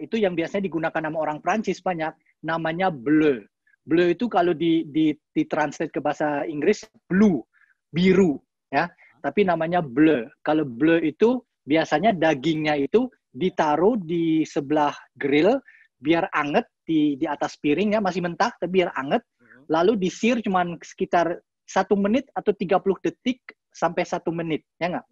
Speaker 2: itu yang biasanya digunakan sama orang Prancis banyak, namanya bleu. Bleu itu kalau di-translate ke bahasa Inggris, blue, biru, ya. Tapi namanya bleu. Kalau bleu itu biasanya dagingnya itu ditaruh di sebelah grill, biar anget di atas piring ya, masih mentah, tapi biar anget. Lalu disir cuma sekitar 1 menit atau 30 detik sampai 1 menit, ya nggak?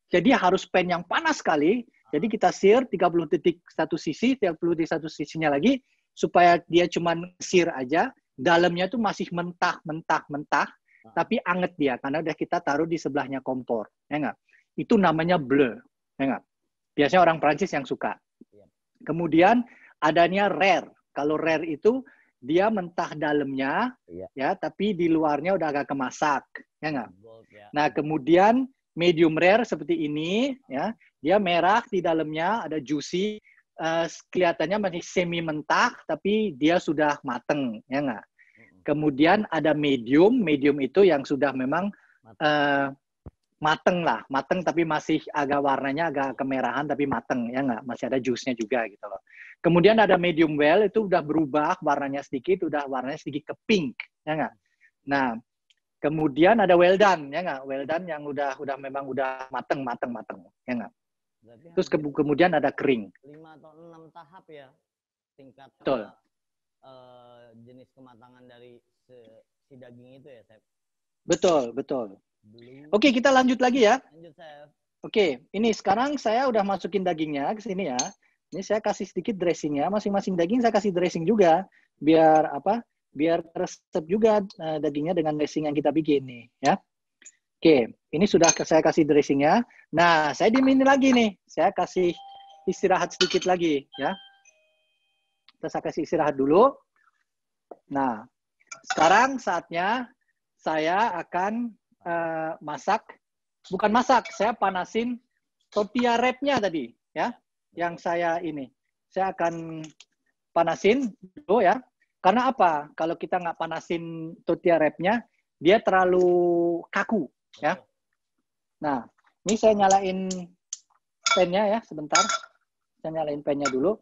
Speaker 2: Jadi harus pan yang panas sekali. Jadi kita sear 30 detik satu sisi, 30 detik satu sisinya lagi, supaya dia cuma sear aja. Dalamnya tuh masih mentah, tapi anget dia, karena udah kita taruh di sebelahnya kompor, ya nggak? Itu namanya bleu, ya nggak? Biasanya orang Prancis yang suka. Kemudian adanya rare. Kalau rare itu dia mentah dalamnya, ya, tapi di luarnya udah agak kemasak, ya nggak? Nah, kemudian medium rare seperti ini, ya, dia merah di dalamnya, ada juicy, kelihatannya masih semi mentah, tapi dia sudah mateng, ya nggak? Kemudian ada medium itu yang sudah memang mateng lah, mateng tapi masih agak warnanya agak kemerahan tapi mateng, ya nggak? Masih ada juice-nya juga gitu loh. Kemudian ada medium well, itu udah berubah warnanya sedikit, udah warnanya sedikit ke pink, ya nggak? Nah, kemudian ada well done, ya nggak? Well done yang udah memang udah mateng, ya nggak? Terus kemudian ada kering.
Speaker 1: 5 atau 6 tahap ya tingkat jenis kematangan dari si daging itu ya, Chef?
Speaker 2: Betul. Oke, kita lanjut lagi ya.
Speaker 1: Lanjut, Chef.
Speaker 2: Oke, ini sekarang saya udah masukin dagingnya ke sini ya. Ini saya kasih sedikit dressingnya. Masing-masing daging saya kasih dressing juga. Biar apa? Biar resep juga dagingnya dengan dressing yang kita bikin nih, ya. Oke, ini sudah saya kasih dressingnya. Nah, saya diemin lagi nih. Saya kasih istirahat sedikit lagi, ya. Saya kasih istirahat dulu. Nah, sekarang saatnya saya akan bukan masak, saya panasin tortilla wrap-nya tadi, ya. Yang saya ini. Saya akan panasin dulu ya. Karena apa? Kalau kita nggak panasin tortilla wrap-nya, dia terlalu kaku, ya. Nah, ini saya nyalain pan-nya ya, sebentar. Saya nyalain pan-nya dulu.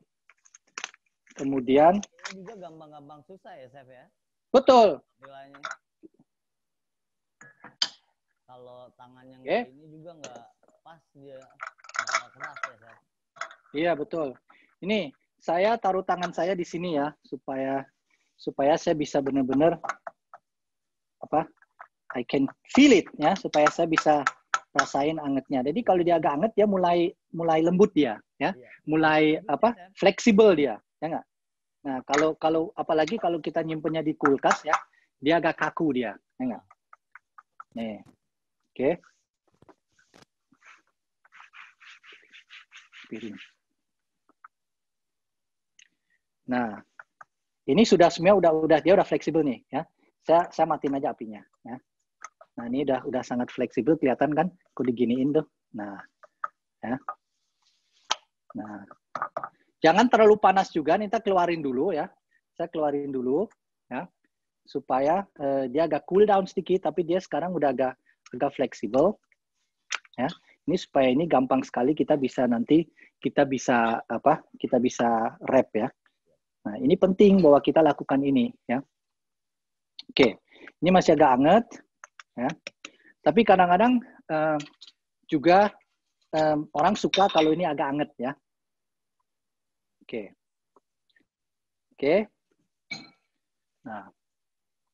Speaker 2: Kemudian
Speaker 1: ini juga gampang-gampang susah ya, Chef ya?
Speaker 2: Betul.
Speaker 1: Nilainya. Kalau tangan yang ini juga nggak pas, dia nggak keras ya, Chef?
Speaker 2: Iya, betul. Ini saya taruh tangan saya di sini ya, supaya saya bisa benar-benar I can feel it ya, supaya saya bisa rasain angetnya. Jadi kalau dia agak anget, dia mulai lembut dia, ya, mulai fleksibel dia, ya nggak? Nah, kalau apalagi kalau kita nyimpennya di kulkas ya, dia agak kaku dia, ya nggak? Nih, oke. Piring. Nah, ini sudah sebenarnya dia udah fleksibel nih, ya. Saya matiin aja apinya, ya. Nah, ini udah sangat fleksibel, kelihatan kan? Aku diginiin tuh. Nah, ya. Nah, jangan terlalu panas juga, nih kita keluarin dulu ya. Saya keluarin dulu, ya, supaya dia agak cool down sedikit, tapi dia sekarang udah agak fleksibel, ya. Ini supaya ini gampang sekali kita bisa wrap ya. Nah, ini penting bahwa kita lakukan ini, ya. Oke, ini masih agak anget, ya. Tapi kadang-kadang juga orang suka kalau ini agak anget, ya. Oke. Nah,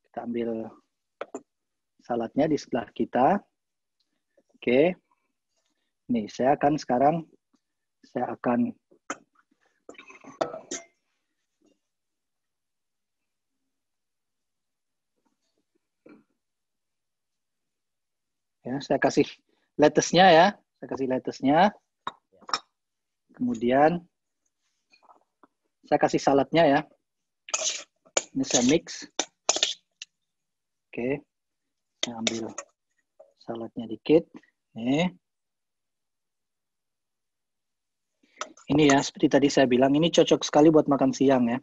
Speaker 2: kita ambil saladnya di sebelah kita. Oke. Nih, saya akan Ya, saya kasih lettuce-nya ya. Saya kasih lettuce-nya. Kemudian saya kasih saladnya ya. Ini saya mix. Oke. Saya ambil saladnya dikit. Nih. Ini ya, seperti tadi saya bilang, ini cocok sekali buat makan siang ya.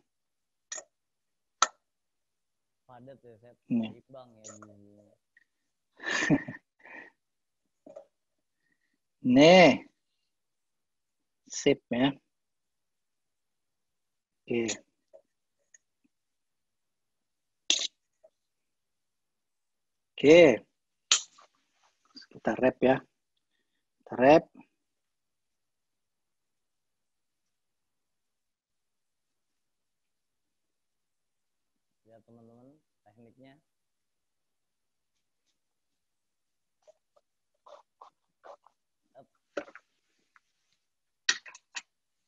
Speaker 1: Padat ya, Chef.
Speaker 2: Nih.
Speaker 1: Bang ya gizinya.
Speaker 2: Nih. Sip ya. Oke. Oke. Kita wrap ya. Kita wrap.
Speaker 1: Lihat teman-teman tekniknya.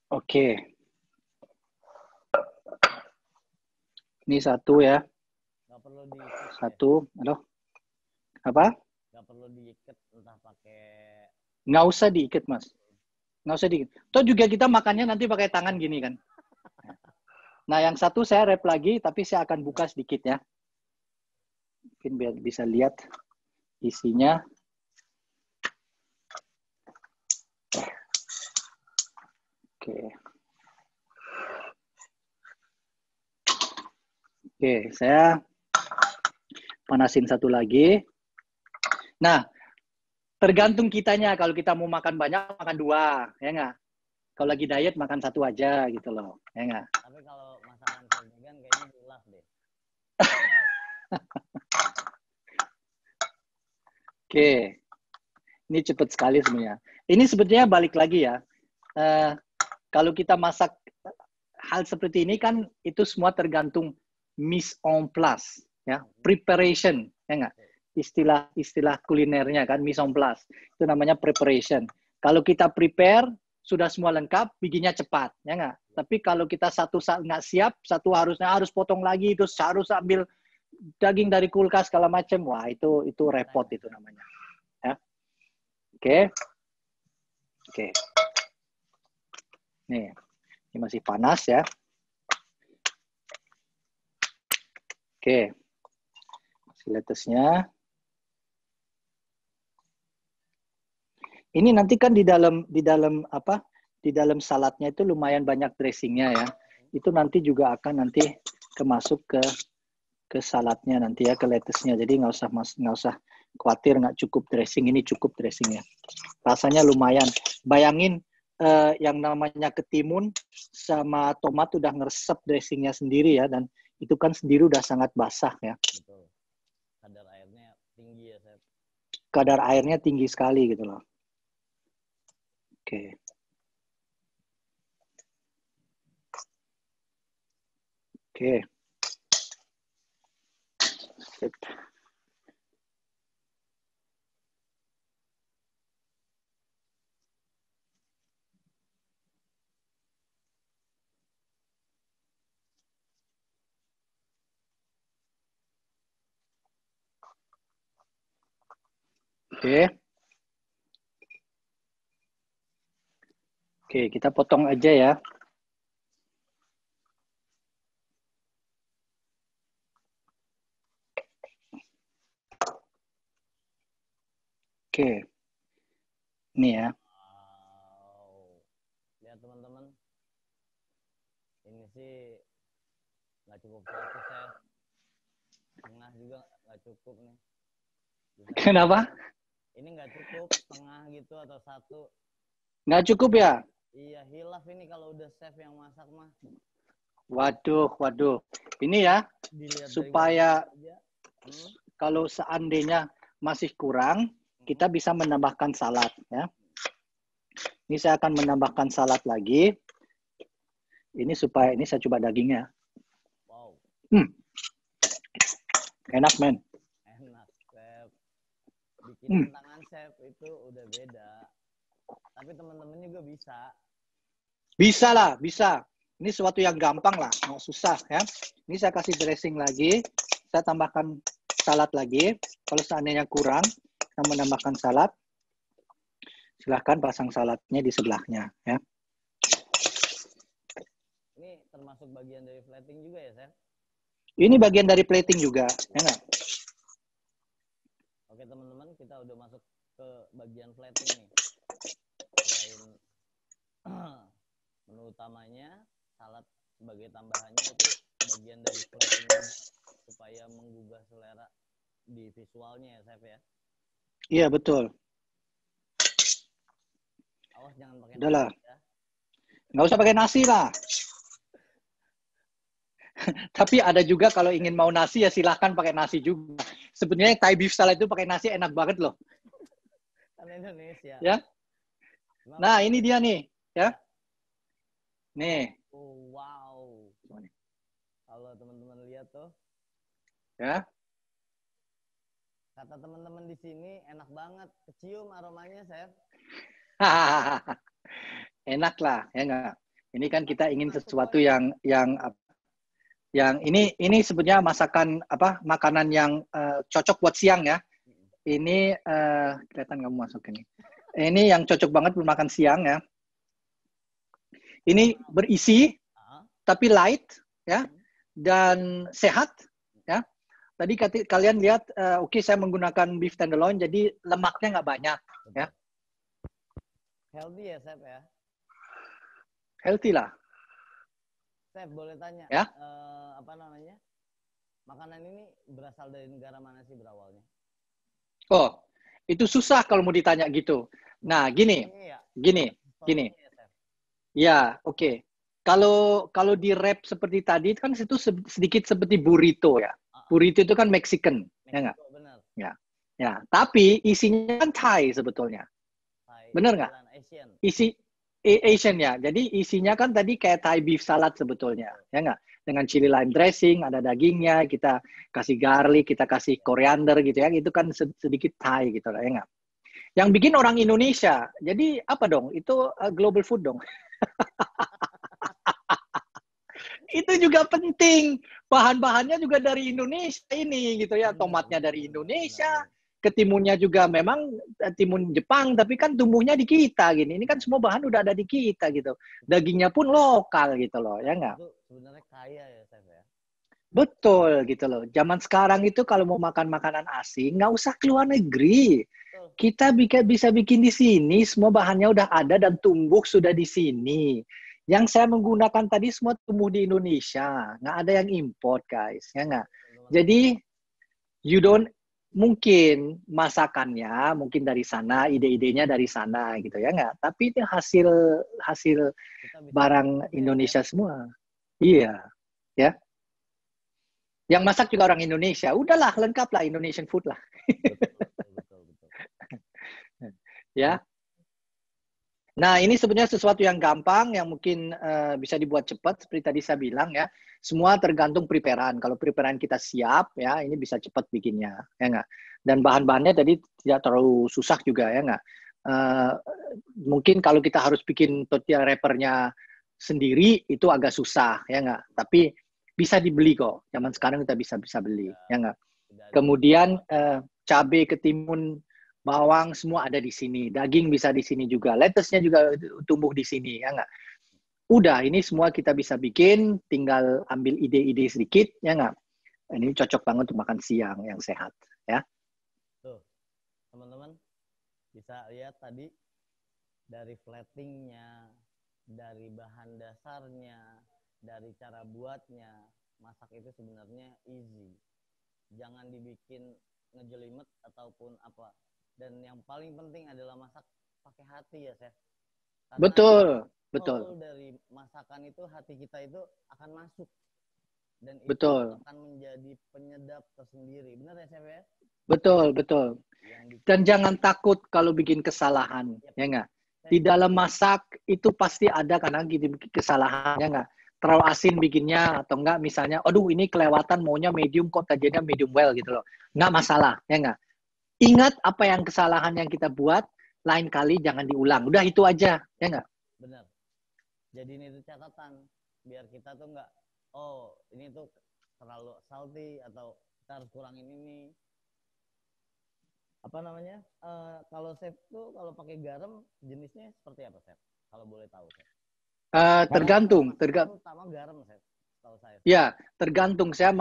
Speaker 2: Oke. Ini satu ya.
Speaker 1: Nggak perlu diikat.
Speaker 2: Satu. Aduh. Apa?
Speaker 1: Nggak perlu diikat, entah pakai.
Speaker 2: Nggak usah diikat, Mas. Nggak usah diikat. Toh juga kita makannya nanti pakai tangan gini kan. Nah, yang satu saya wrap lagi, tapi saya akan buka sedikit ya. Mungkin biar bisa lihat isinya. Oke. Oke, saya panasin satu lagi. Nah, tergantung kitanya. Kalau kita mau makan banyak, makan dua. Ya nggak? Kalau lagi diet, makan satu aja gitu loh. Ya nggak?
Speaker 1: Tapi kalau masakan chef vegan kayaknya hilaf deh.
Speaker 2: Oke. Ini cepat sekali sebenarnya. Ini sebetulnya balik lagi ya. Kalau kita masak hal seperti ini kan itu semua tergantung mise en place, ya, preparation, ya nggak? Istilah kulinernya kan mise en place. Itu namanya preparation. Kalau kita prepare sudah semua lengkap, bikinnya cepat, ya nggak? Tapi kalau kita satu saat nggak siap, satu harus potong lagi, terus harus ambil daging dari kulkas segala macam, wah itu repot itu namanya. Ya. Oke. Oke. Nih, ini masih panas ya. Oke. Kasih lettuce-nya. Ini nanti kan di dalam apa? Di dalam saladnya itu lumayan banyak dressingnya ya. Itu nanti juga akan nanti kemasuk ke saladnya nanti ya, ke lettuce-nya. Jadi nggak usah khawatir nggak cukup dressing, ini cukup dressingnya. Rasanya lumayan. Bayangin yang namanya ketimun sama tomat udah ngeresep dressingnya sendiri ya, dan itu kan sendiri udah sangat basah ya.
Speaker 1: Betul. Kadar airnya tinggi ya, Chef.
Speaker 2: Kadar airnya tinggi sekali gitu loh. Oke. Oke. Sip. Oke. Oke, kita potong aja ya. Oke. Ini ya.
Speaker 1: Wow. Lihat teman-teman. Ini sih nggak cukup satu, Chef. Setengah juga nggak cukup nih. Bisa
Speaker 2: Kenapa?
Speaker 1: ini nggak cukup, setengah gitu atau satu.
Speaker 2: Nggak cukup ya?
Speaker 1: Iya, hilaf ini kalau udah chef yang masak mah.
Speaker 2: Waduh. Ini ya,
Speaker 1: Dilihat
Speaker 2: supaya
Speaker 1: aja.
Speaker 2: kalau seandainya masih kurang, kita bisa menambahkan salad ya. Ini saya akan menambahkan salad lagi. Ini supaya, ini saya coba dagingnya.
Speaker 1: Wow.
Speaker 2: Enak, men.
Speaker 1: Enak, chef. Bikin tangan chef itu udah beda. Tapi teman-teman juga bisa.
Speaker 2: Bisa lah, bisa. Ini sesuatu yang gampang lah, nggak susah ya. Ini saya kasih dressing lagi. Saya tambahkan salad lagi. Kalau seandainya kurang, menambahkan salad, silahkan pasang saladnya di sebelahnya ya.
Speaker 1: Ini termasuk bagian dari plating juga ya, Chef?
Speaker 2: Ini bagian dari plating juga, ya nggak?
Speaker 1: Oke teman-teman, kita udah masuk ke bagian plating nih. Selain menu utamanya, salad sebagai tambahannya itu bagian dari plating supaya menggugah selera di visualnya ya, Chef ya.
Speaker 2: Iya betul.
Speaker 1: Awas jangan pakai
Speaker 2: Udahlah.
Speaker 1: nasi ya.
Speaker 2: Nggak usah pakai nasi lah. Tapi ada juga kalau ingin mau nasi ya silahkan pakai nasi juga. Sebenarnya Thai beef salad itu pakai nasi enak banget loh.
Speaker 1: Kan Indonesia.
Speaker 2: Ya. Nah ini dia nih, ya. Nih.
Speaker 1: Oh, wow. Kalau teman-teman lihat tuh.
Speaker 2: Ya.
Speaker 1: Kata teman-teman di sini enak banget, kecium aromanya, Chef.
Speaker 2: Enak lah, ya nggak? Ini kan kita ingin sesuatu yang ini sebenarnya masakan makanan yang cocok buat siang ya. Ini kelihatan kamu masuk ini. Ini yang cocok banget buat makan siang ya. Ini berisi tapi light ya dan sehat ya. Tadi kalian lihat, oke, saya menggunakan beef tenderloin, jadi lemaknya nggak banyak ya.
Speaker 1: Healthy ya, Chef ya?
Speaker 2: Healthy lah.
Speaker 1: Chef, boleh tanya,
Speaker 2: ya?
Speaker 1: Apa namanya? Makanan ini berasal dari negara mana sih berawalnya?
Speaker 2: Oh, itu susah kalau mau ditanya gitu. Nah, gini. Ya, oke. Kalau di wrap seperti tadi kan itu sedikit seperti burrito ya. Burrito itu kan Mexican, ya nggak?
Speaker 1: Benar.
Speaker 2: Ya. Tapi isinya kan Thai sebetulnya. Benar nggak? Asian ya. Jadi isinya kan tadi kayak Thai beef salad sebetulnya, ya nggak? Dengan chili lime dressing, ada dagingnya, kita kasih garlic, kita kasih koriander gitu ya. Itu kan sedikit Thai gitu lah, ya nggak? Yang bikin orang Indonesia. Jadi apa dong? Itu global food dong. Itu juga penting. Bahan-bahannya juga dari Indonesia ini gitu ya. Tomatnya dari Indonesia. Ketimunnya juga memang timun Jepang, tapi kan tumbuhnya di kita gini. Ini kan semua bahan udah ada di kita gitu. Dagingnya pun lokal gitu loh, ya nggak?
Speaker 1: Itu sebenarnya kaya ya, Chef ya.
Speaker 2: Betul gitu loh. Zaman sekarang itu kalau mau makan makanan asing, nggak usah keluar negeri. Kita bisa bikin di sini, semua bahannya udah ada dan tumbuh sudah di sini. Yang saya menggunakan tadi semua tumbuh di Indonesia, nggak ada yang import guys, ya nggak? Jadi mungkin masakannya mungkin dari sana, ide-idenya dari sana gitu ya nggak? Tapi itu hasil barang Indonesia semua. Iya, ya. Yang masak juga orang Indonesia. Udahlah, lengkap lah Indonesian food lah.
Speaker 1: Betul.
Speaker 2: Ya. Nah, ini sebenarnya sesuatu yang gampang, yang mungkin bisa dibuat cepat, seperti tadi saya bilang ya. Semua tergantung preparean. Kalau preparean kita siap, ya ini bisa cepat bikinnya, ya nggak? Dan bahan-bahannya tadi tidak terlalu susah juga, ya nggak? Mungkin kalau kita harus bikin tortilla wrappernya sendiri, itu agak susah, ya nggak? Tapi bisa dibeli kok. Zaman sekarang kita bisa beli, ya nggak? Kemudian cabai, ketimun, bawang semua ada di sini. Daging bisa di sini juga. Lettuce-nya juga tumbuh di sini, ya nggak? Udah, ini semua kita bisa bikin, tinggal ambil ide-ide sedikit, ya nggak? Ini cocok banget untuk makan siang yang sehat, ya.
Speaker 1: Tuh, teman-teman bisa lihat tadi dari platingnya, dari bahan dasarnya, dari cara buatnya, masak itu sebenarnya easy. Jangan dibikin ngejelimet ataupun apa. Dan yang paling penting adalah masak pakai hati ya, Chef. Karena
Speaker 2: betul.
Speaker 1: Dari masakan itu hati kita itu akan masuk dan itu akan menjadi penyedap tersendiri. Benar ya, Chef ya?
Speaker 2: Betul. Dan jangan takut kalau bikin kesalahan, ya nggak? Di dalam masak itu pasti ada karena kesalahan, ya nggak? Terlalu asin bikinnya atau enggak misalnya, aduh ini kelewatan maunya medium kok tadinya medium well gitu loh. Nggak masalah, ya nggak? Ingat apa yang kesalahan yang kita buat, lain kali jangan diulang. Udah itu aja, ya nggak?
Speaker 1: Benar. Jadi ini tuh catatan biar kita tuh nggak, oh ini tuh terlalu salty atau kita harus kurangin ini. apa namanya? Kalau chef tuh kalau pakai garam jenisnya seperti apa, chef? Kalau boleh tahu, chef. Karena kalau
Speaker 2: Tergantung,
Speaker 1: masak kan utama garam, chef. Tahu saya.
Speaker 2: ya, tergantung. Saya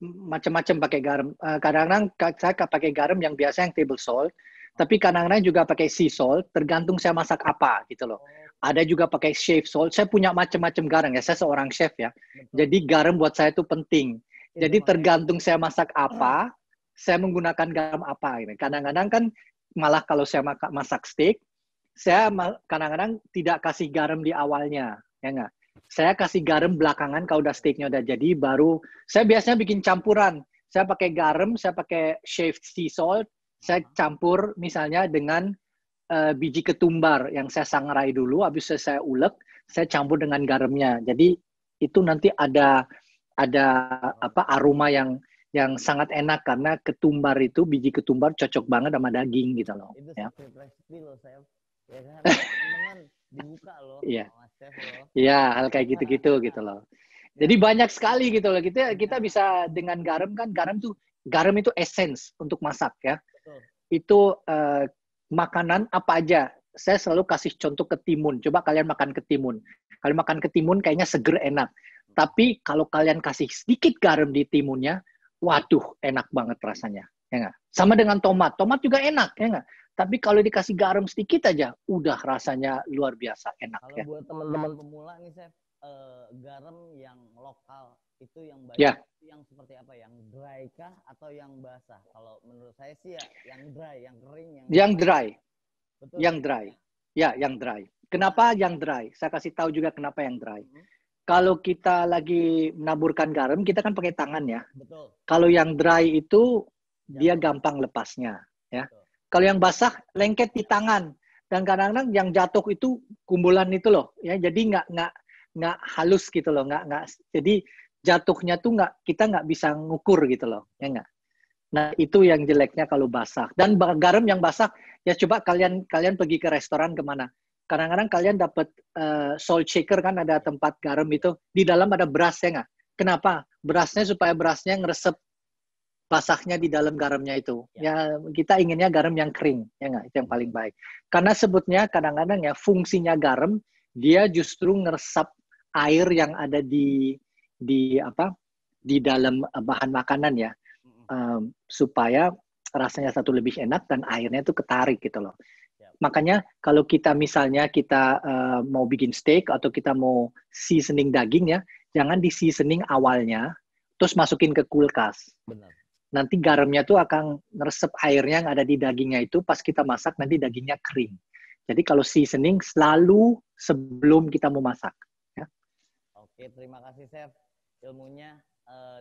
Speaker 2: macam-macam pakai garam. Kadang-kadang saya pakai garam yang biasa yang table salt, tapi kadang-kadang juga pakai sea salt. Tergantung saya masak apa gitu loh. Ada juga pakai chef salt. Saya punya macam-macam garam ya. Saya seorang chef ya.
Speaker 1: Betul.
Speaker 2: Jadi garam buat saya itu penting.
Speaker 1: Itu
Speaker 2: Jadi
Speaker 1: makanya
Speaker 2: tergantung saya masak apa, saya menggunakan garam apa. Ini. Kadang-kadang kan malah kalau saya masak steak, saya kadang-kadang tidak kasih garam di awalnya, ya nggak? Saya kasih garam belakangan kalau udah steaknya udah jadi, baru saya biasanya bikin campuran. Saya pakai garam, saya pakai shaved sea salt, saya campur misalnya dengan biji ketumbar yang saya sangrai dulu, habis saya ulek, saya campur dengan garamnya. Jadi itu nanti ada apa aroma yang sangat enak karena ketumbar itu biji ketumbar cocok banget sama daging gitu loh.
Speaker 1: itu
Speaker 2: Ya.
Speaker 1: secret recipe loh, chef. Ya kan, teman-teman dibuka loh
Speaker 2: Iya.
Speaker 1: sama chef loh.
Speaker 2: Iya, hal kayak gitu-gitu gitu loh. Jadi banyak sekali gitu loh. Kita bisa dengan garam kan, garam itu essence untuk masak ya.
Speaker 1: Betul.
Speaker 2: Itu makanan apa aja. Saya selalu kasih contoh ketimun. Coba kalian makan ketimun. Kalau makan ketimun kayaknya seger enak. Tapi kalau kalian kasih sedikit garam di timunnya, waduh enak banget rasanya. Ya nggak? Sama dengan tomat. Tomat juga enak, ya nggak? Tapi kalau dikasih garam sedikit aja, udah rasanya luar biasa enak.
Speaker 1: Kalau
Speaker 2: Ya.
Speaker 1: buat teman-teman pemula nih, chef, garam yang lokal itu yang baik,
Speaker 2: Ya.
Speaker 1: yang seperti apa? Yang dry kah atau yang basah? Kalau menurut saya sih ya yang dry, yang kering,
Speaker 2: Yang dry.
Speaker 1: Betul.
Speaker 2: Yang dry. Ya, yang dry. Kenapa yang dry? Saya kasih tahu juga kenapa yang dry. Kalau kita lagi menaburkan garam, kita kan pakai tangan ya.
Speaker 1: Betul.
Speaker 2: Kalau yang dry itu dia gampang lepasnya, ya.
Speaker 1: Betul.
Speaker 2: Kalau yang basah lengket di tangan, dan kadang-kadang yang jatuh itu kumpulan itu loh, ya. Jadi nggak halus gitu loh, nggak. Jadi jatuhnya tuh kita nggak bisa ngukur gitu loh, ya nggak. Nah itu yang jeleknya kalau basah. Dan garam yang basah, ya coba kalian pergi ke restoran kemana. Kadang-kadang kalian dapat salt shaker kan, ada tempat garam itu di dalam ada beras ya nggak? Kenapa? Berasnya supaya berasnya ngeresep basahnya di dalam garamnya itu. Ya kita inginnya garam yang kering ya nggak? Itu yang paling baik. Karena sebutnya kadang-kadang ya fungsinya garam dia justru ngeresap air yang ada di dalam bahan makanan ya, supaya rasanya satu lebih enak dan airnya itu ketarik gitu loh. Makanya kalau kita misalnya mau bikin steak atau kita mau seasoning daging ya, jangan di seasoning awalnya, terus masukin ke kulkas.
Speaker 1: Benar.
Speaker 2: Nanti garamnya tuh akan ngeresep airnya yang ada di dagingnya itu, pas kita masak nanti dagingnya kering. Jadi kalau seasoning selalu sebelum kita mau masak. Ya.
Speaker 1: Oke, terima kasih chef. Ilmunya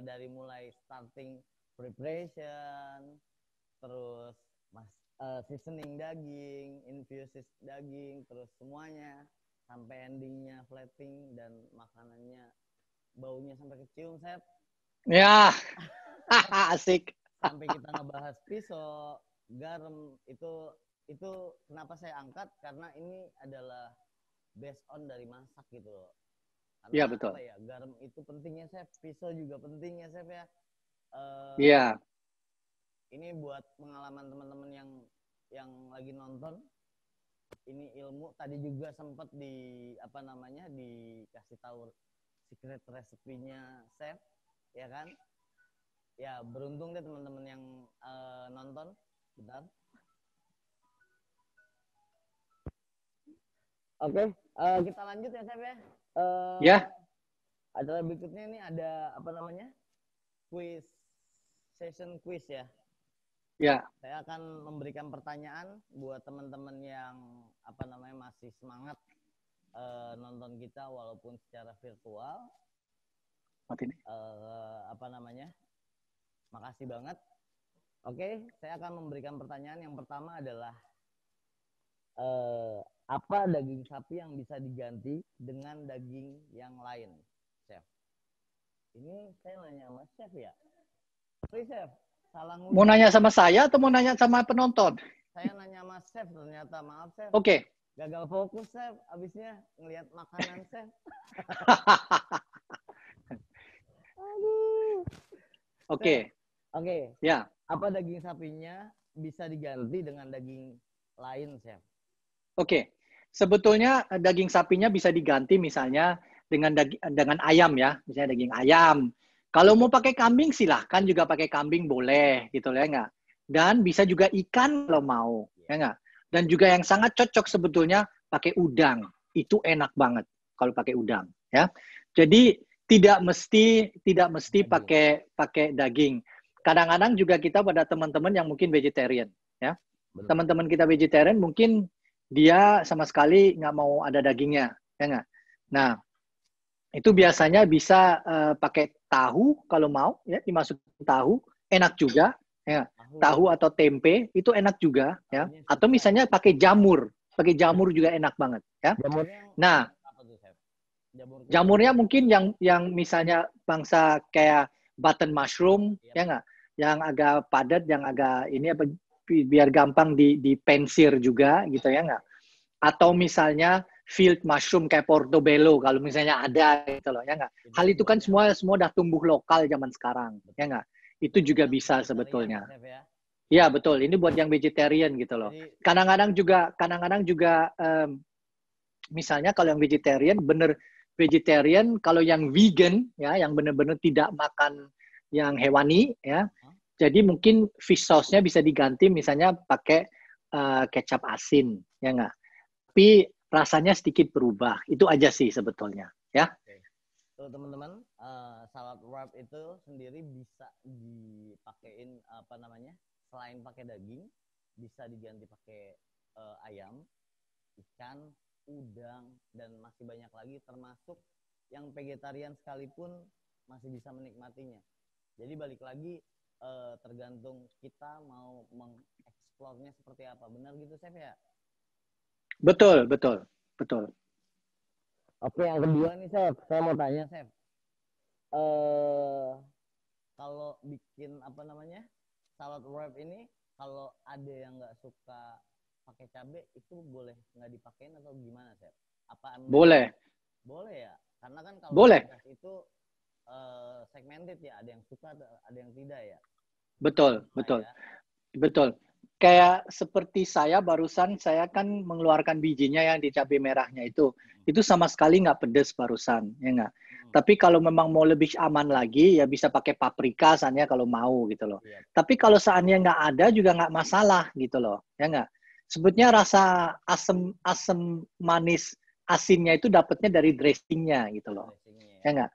Speaker 1: dari mulai starting preparation, terus seasoning daging, infuses daging, terus semuanya sampai endingnya plating dan makanannya baunya sampai kecium, chef.
Speaker 2: Ya, asik.
Speaker 1: Sampai kita ngebahas pisau, garam, itu kenapa saya angkat karena ini adalah based on dari masak gitu loh.
Speaker 2: Iya betul.
Speaker 1: Apa ya, garam itu pentingnya chef, pisau juga pentingnya chef ya.
Speaker 2: Iya.
Speaker 1: Ini buat pengalaman teman-teman yang lagi nonton. Ini ilmu tadi juga sempat dikasih tahu secret recipe-nya chef, ya kan? Ya beruntung deh teman-teman yang nonton. Bentar. Oke, kita lanjut ya chef ya.
Speaker 2: Ya.
Speaker 1: Acara berikutnya ini ada quiz, session quiz ya.
Speaker 2: Ya.
Speaker 1: Saya akan memberikan pertanyaan buat teman-teman yang masih semangat nonton kita walaupun secara virtual. Makasih banget. Oke, saya akan memberikan pertanyaan. Yang pertama adalah apa daging sapi yang bisa diganti dengan daging yang lain, chef? Ini saya nanya sama chef ya. Sorry chef, salah ngundang.
Speaker 2: Mau nanya sama saya atau mau nanya sama penonton?
Speaker 1: Saya nanya sama chef ternyata, maaf chef.
Speaker 2: Oke.
Speaker 1: Gagal fokus chef, abisnya ngelihat makanan chef. Aduh.
Speaker 2: Oke.
Speaker 1: Oke.
Speaker 2: Ya.
Speaker 1: Apa daging sapinya bisa diganti dengan daging lain, Chef?
Speaker 2: Oke, sebetulnya daging sapinya bisa diganti misalnya dengan ayam ya, misalnya daging ayam. Kalau mau pakai kambing silahkan juga pakai kambing boleh gitu ya nggak. Dan bisa juga ikan kalau mau ya nggak. Dan juga yang sangat cocok sebetulnya pakai udang, itu enak banget kalau pakai udang ya. Jadi tidak mesti pakai daging. Kadang-kadang juga kita pada teman-teman yang mungkin vegetarian ya. Teman-teman kita vegetarian mungkin dia sama sekali nggak mau ada dagingnya, ya nggak? Nah, itu biasanya bisa pakai tahu kalau mau, ya dimasukin tahu, enak juga, ya. Tahu atau tempe itu enak juga, ya. Atau misalnya pakai jamur juga enak banget, ya. Nah, jamurnya mungkin yang misalnya bangsa kayak button mushroom, ya nggak? Yang agak padat, yang agak ini apa biar gampang dipensir juga gitu ya nggak? Atau misalnya field mushroom kayak portobello kalau misalnya ada gitu loh ya nggak? Hal itu kan semua udah tumbuh lokal zaman sekarang ya nggak? Itu juga bisa sebetulnya. Ya betul. Ini buat yang vegetarian gitu loh. Kadang-kadang juga misalnya kalau yang vegetarian kalau yang vegan ya yang benar-benar tidak makan yang hewani ya. Jadi mungkin fish sauce-nya bisa diganti misalnya pakai kecap asin, ya nggak? Tapi rasanya sedikit berubah. Itu aja sih sebetulnya, ya.
Speaker 1: Tuh teman-teman, salad wrap itu sendiri bisa dipakein apa namanya? Selain pakai daging, bisa diganti pakai ayam, ikan, udang, dan masih banyak lagi termasuk yang vegetarian sekalipun masih bisa menikmatinya. Jadi balik lagi tergantung kita mau mengeksplornya seperti apa. Benar gitu, Chef ya?
Speaker 2: Betul.
Speaker 1: Oke, yang kedua nih, Chef. Saya mau tanya, Chef. Kalau bikin apa namanya salad wrap ini, kalau ada yang nggak suka pakai cabai, itu boleh nggak dipakein atau gimana, Chef? Apa
Speaker 2: boleh?
Speaker 1: Boleh ya? Karena kan kalau
Speaker 2: boleh
Speaker 1: itu segmented ya, ada yang suka, ada yang tidak ya.
Speaker 2: Betul. Kayak seperti barusan saya kan mengeluarkan bijinya yang di cabai merahnya itu sama sekali nggak pedes barusan, ya nggak? Tapi kalau memang mau lebih aman lagi, ya bisa pakai paprika seandainya kalau mau gitu loh. Tapi kalau seandainya nggak ada juga nggak masalah gitu loh, ya nggak? Sebetulnya rasa asam manis asinnya itu dapatnya dari dressingnya gitu loh, ya nggak?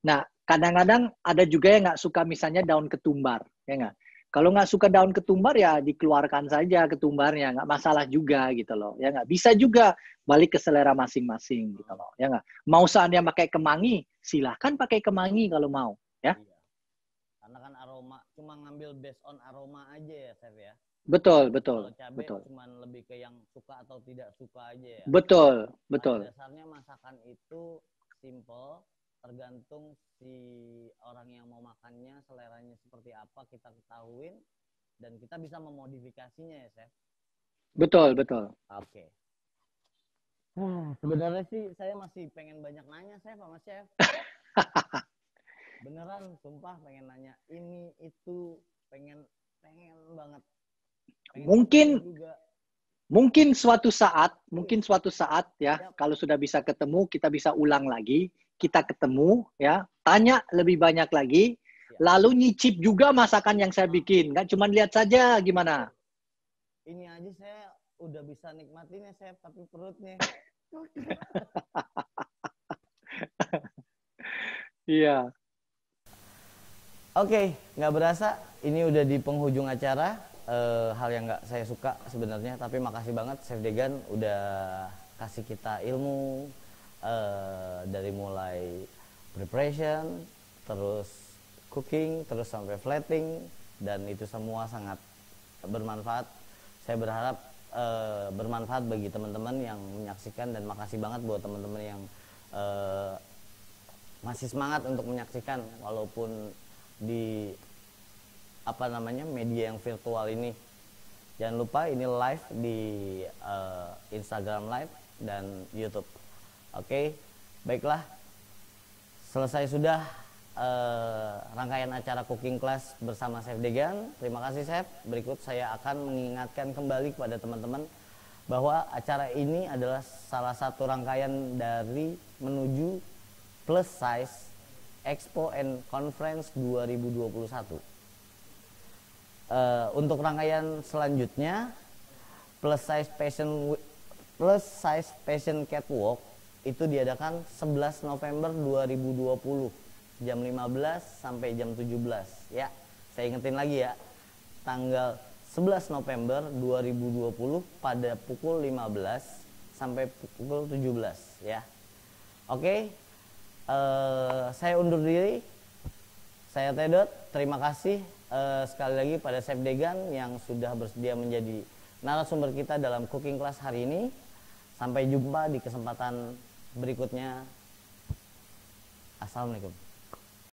Speaker 2: Nah, kadang-kadang ada juga yang nggak suka misalnya daun ketumbar, ya nggak? Kalau nggak suka daun ketumbar ya dikeluarkan saja ketumbarnya, nggak masalah juga gitu loh. Ya nggak bisa juga balik ke selera masing-masing gitu loh. Ya nggak. Mau seandainya pakai kemangi, silahkan pakai kemangi kalau mau. Ya.
Speaker 1: Iya. Karena kan aroma cuma ngambil based on aroma aja ya, Chef ya.
Speaker 2: Betul.
Speaker 1: Kalau cabai cuma lebih ke yang suka atau tidak suka aja ya.
Speaker 2: Betul.
Speaker 1: Pada dasarnya masakan itu simple. Tergantung si orang yang mau makannya seleranya seperti apa kita ketahuin dan kita bisa memodifikasinya ya, Chef.
Speaker 2: Betul.
Speaker 1: Oke. Sebenarnya sih saya masih pengen banyak nanya, Chef, sama Chef. Beneran, sumpah pengen nanya ini itu pengen banget.
Speaker 2: Mungkin suatu saat ya, kalau sudah bisa ketemu kita bisa ulang lagi. Kita ketemu ya, tanya lebih banyak lagi, lalu nyicip juga masakan yang saya bikin, nggak cuma lihat saja gimana.
Speaker 1: Ini aja saya udah bisa nikmatin ya, Chef, tapi perutnya.
Speaker 2: Iya.
Speaker 1: Oke, nggak berasa ini udah di penghujung acara. Hal yang nggak saya suka sebenarnya, tapi makasih banget Chef Degan udah kasih kita ilmu. Dari mulai preparation, terus cooking, terus sampai plating, dan itu semua sangat bermanfaat. Saya berharap bermanfaat bagi teman-teman yang menyaksikan, dan makasih banget buat teman-teman yang masih semangat untuk menyaksikan walaupun di apa namanya media yang virtual ini. Jangan lupa ini live di Instagram Live dan YouTube. Oke, baiklah. Selesai sudah rangkaian acara cooking class bersama Chef Degan. Terima kasih Chef. Berikut saya akan mengingatkan kembali kepada teman-teman bahwa acara ini adalah salah satu rangkaian dari menuju Plus Size Expo and Conference 2021. Untuk rangkaian selanjutnya Plus Size Fashion Catwalk itu diadakan 11 November 2020 jam 15 sampai jam 17 ya. Saya ingetin lagi ya, tanggal 11 November 2020 pada pukul 15 sampai pukul 17 ya. Oke, saya undur diri. Saya Tedot, terima kasih sekali lagi pada Chef Degan yang sudah bersedia menjadi narasumber kita dalam cooking class hari ini. Sampai jumpa di kesempatan berikutnya. Assalamualaikum.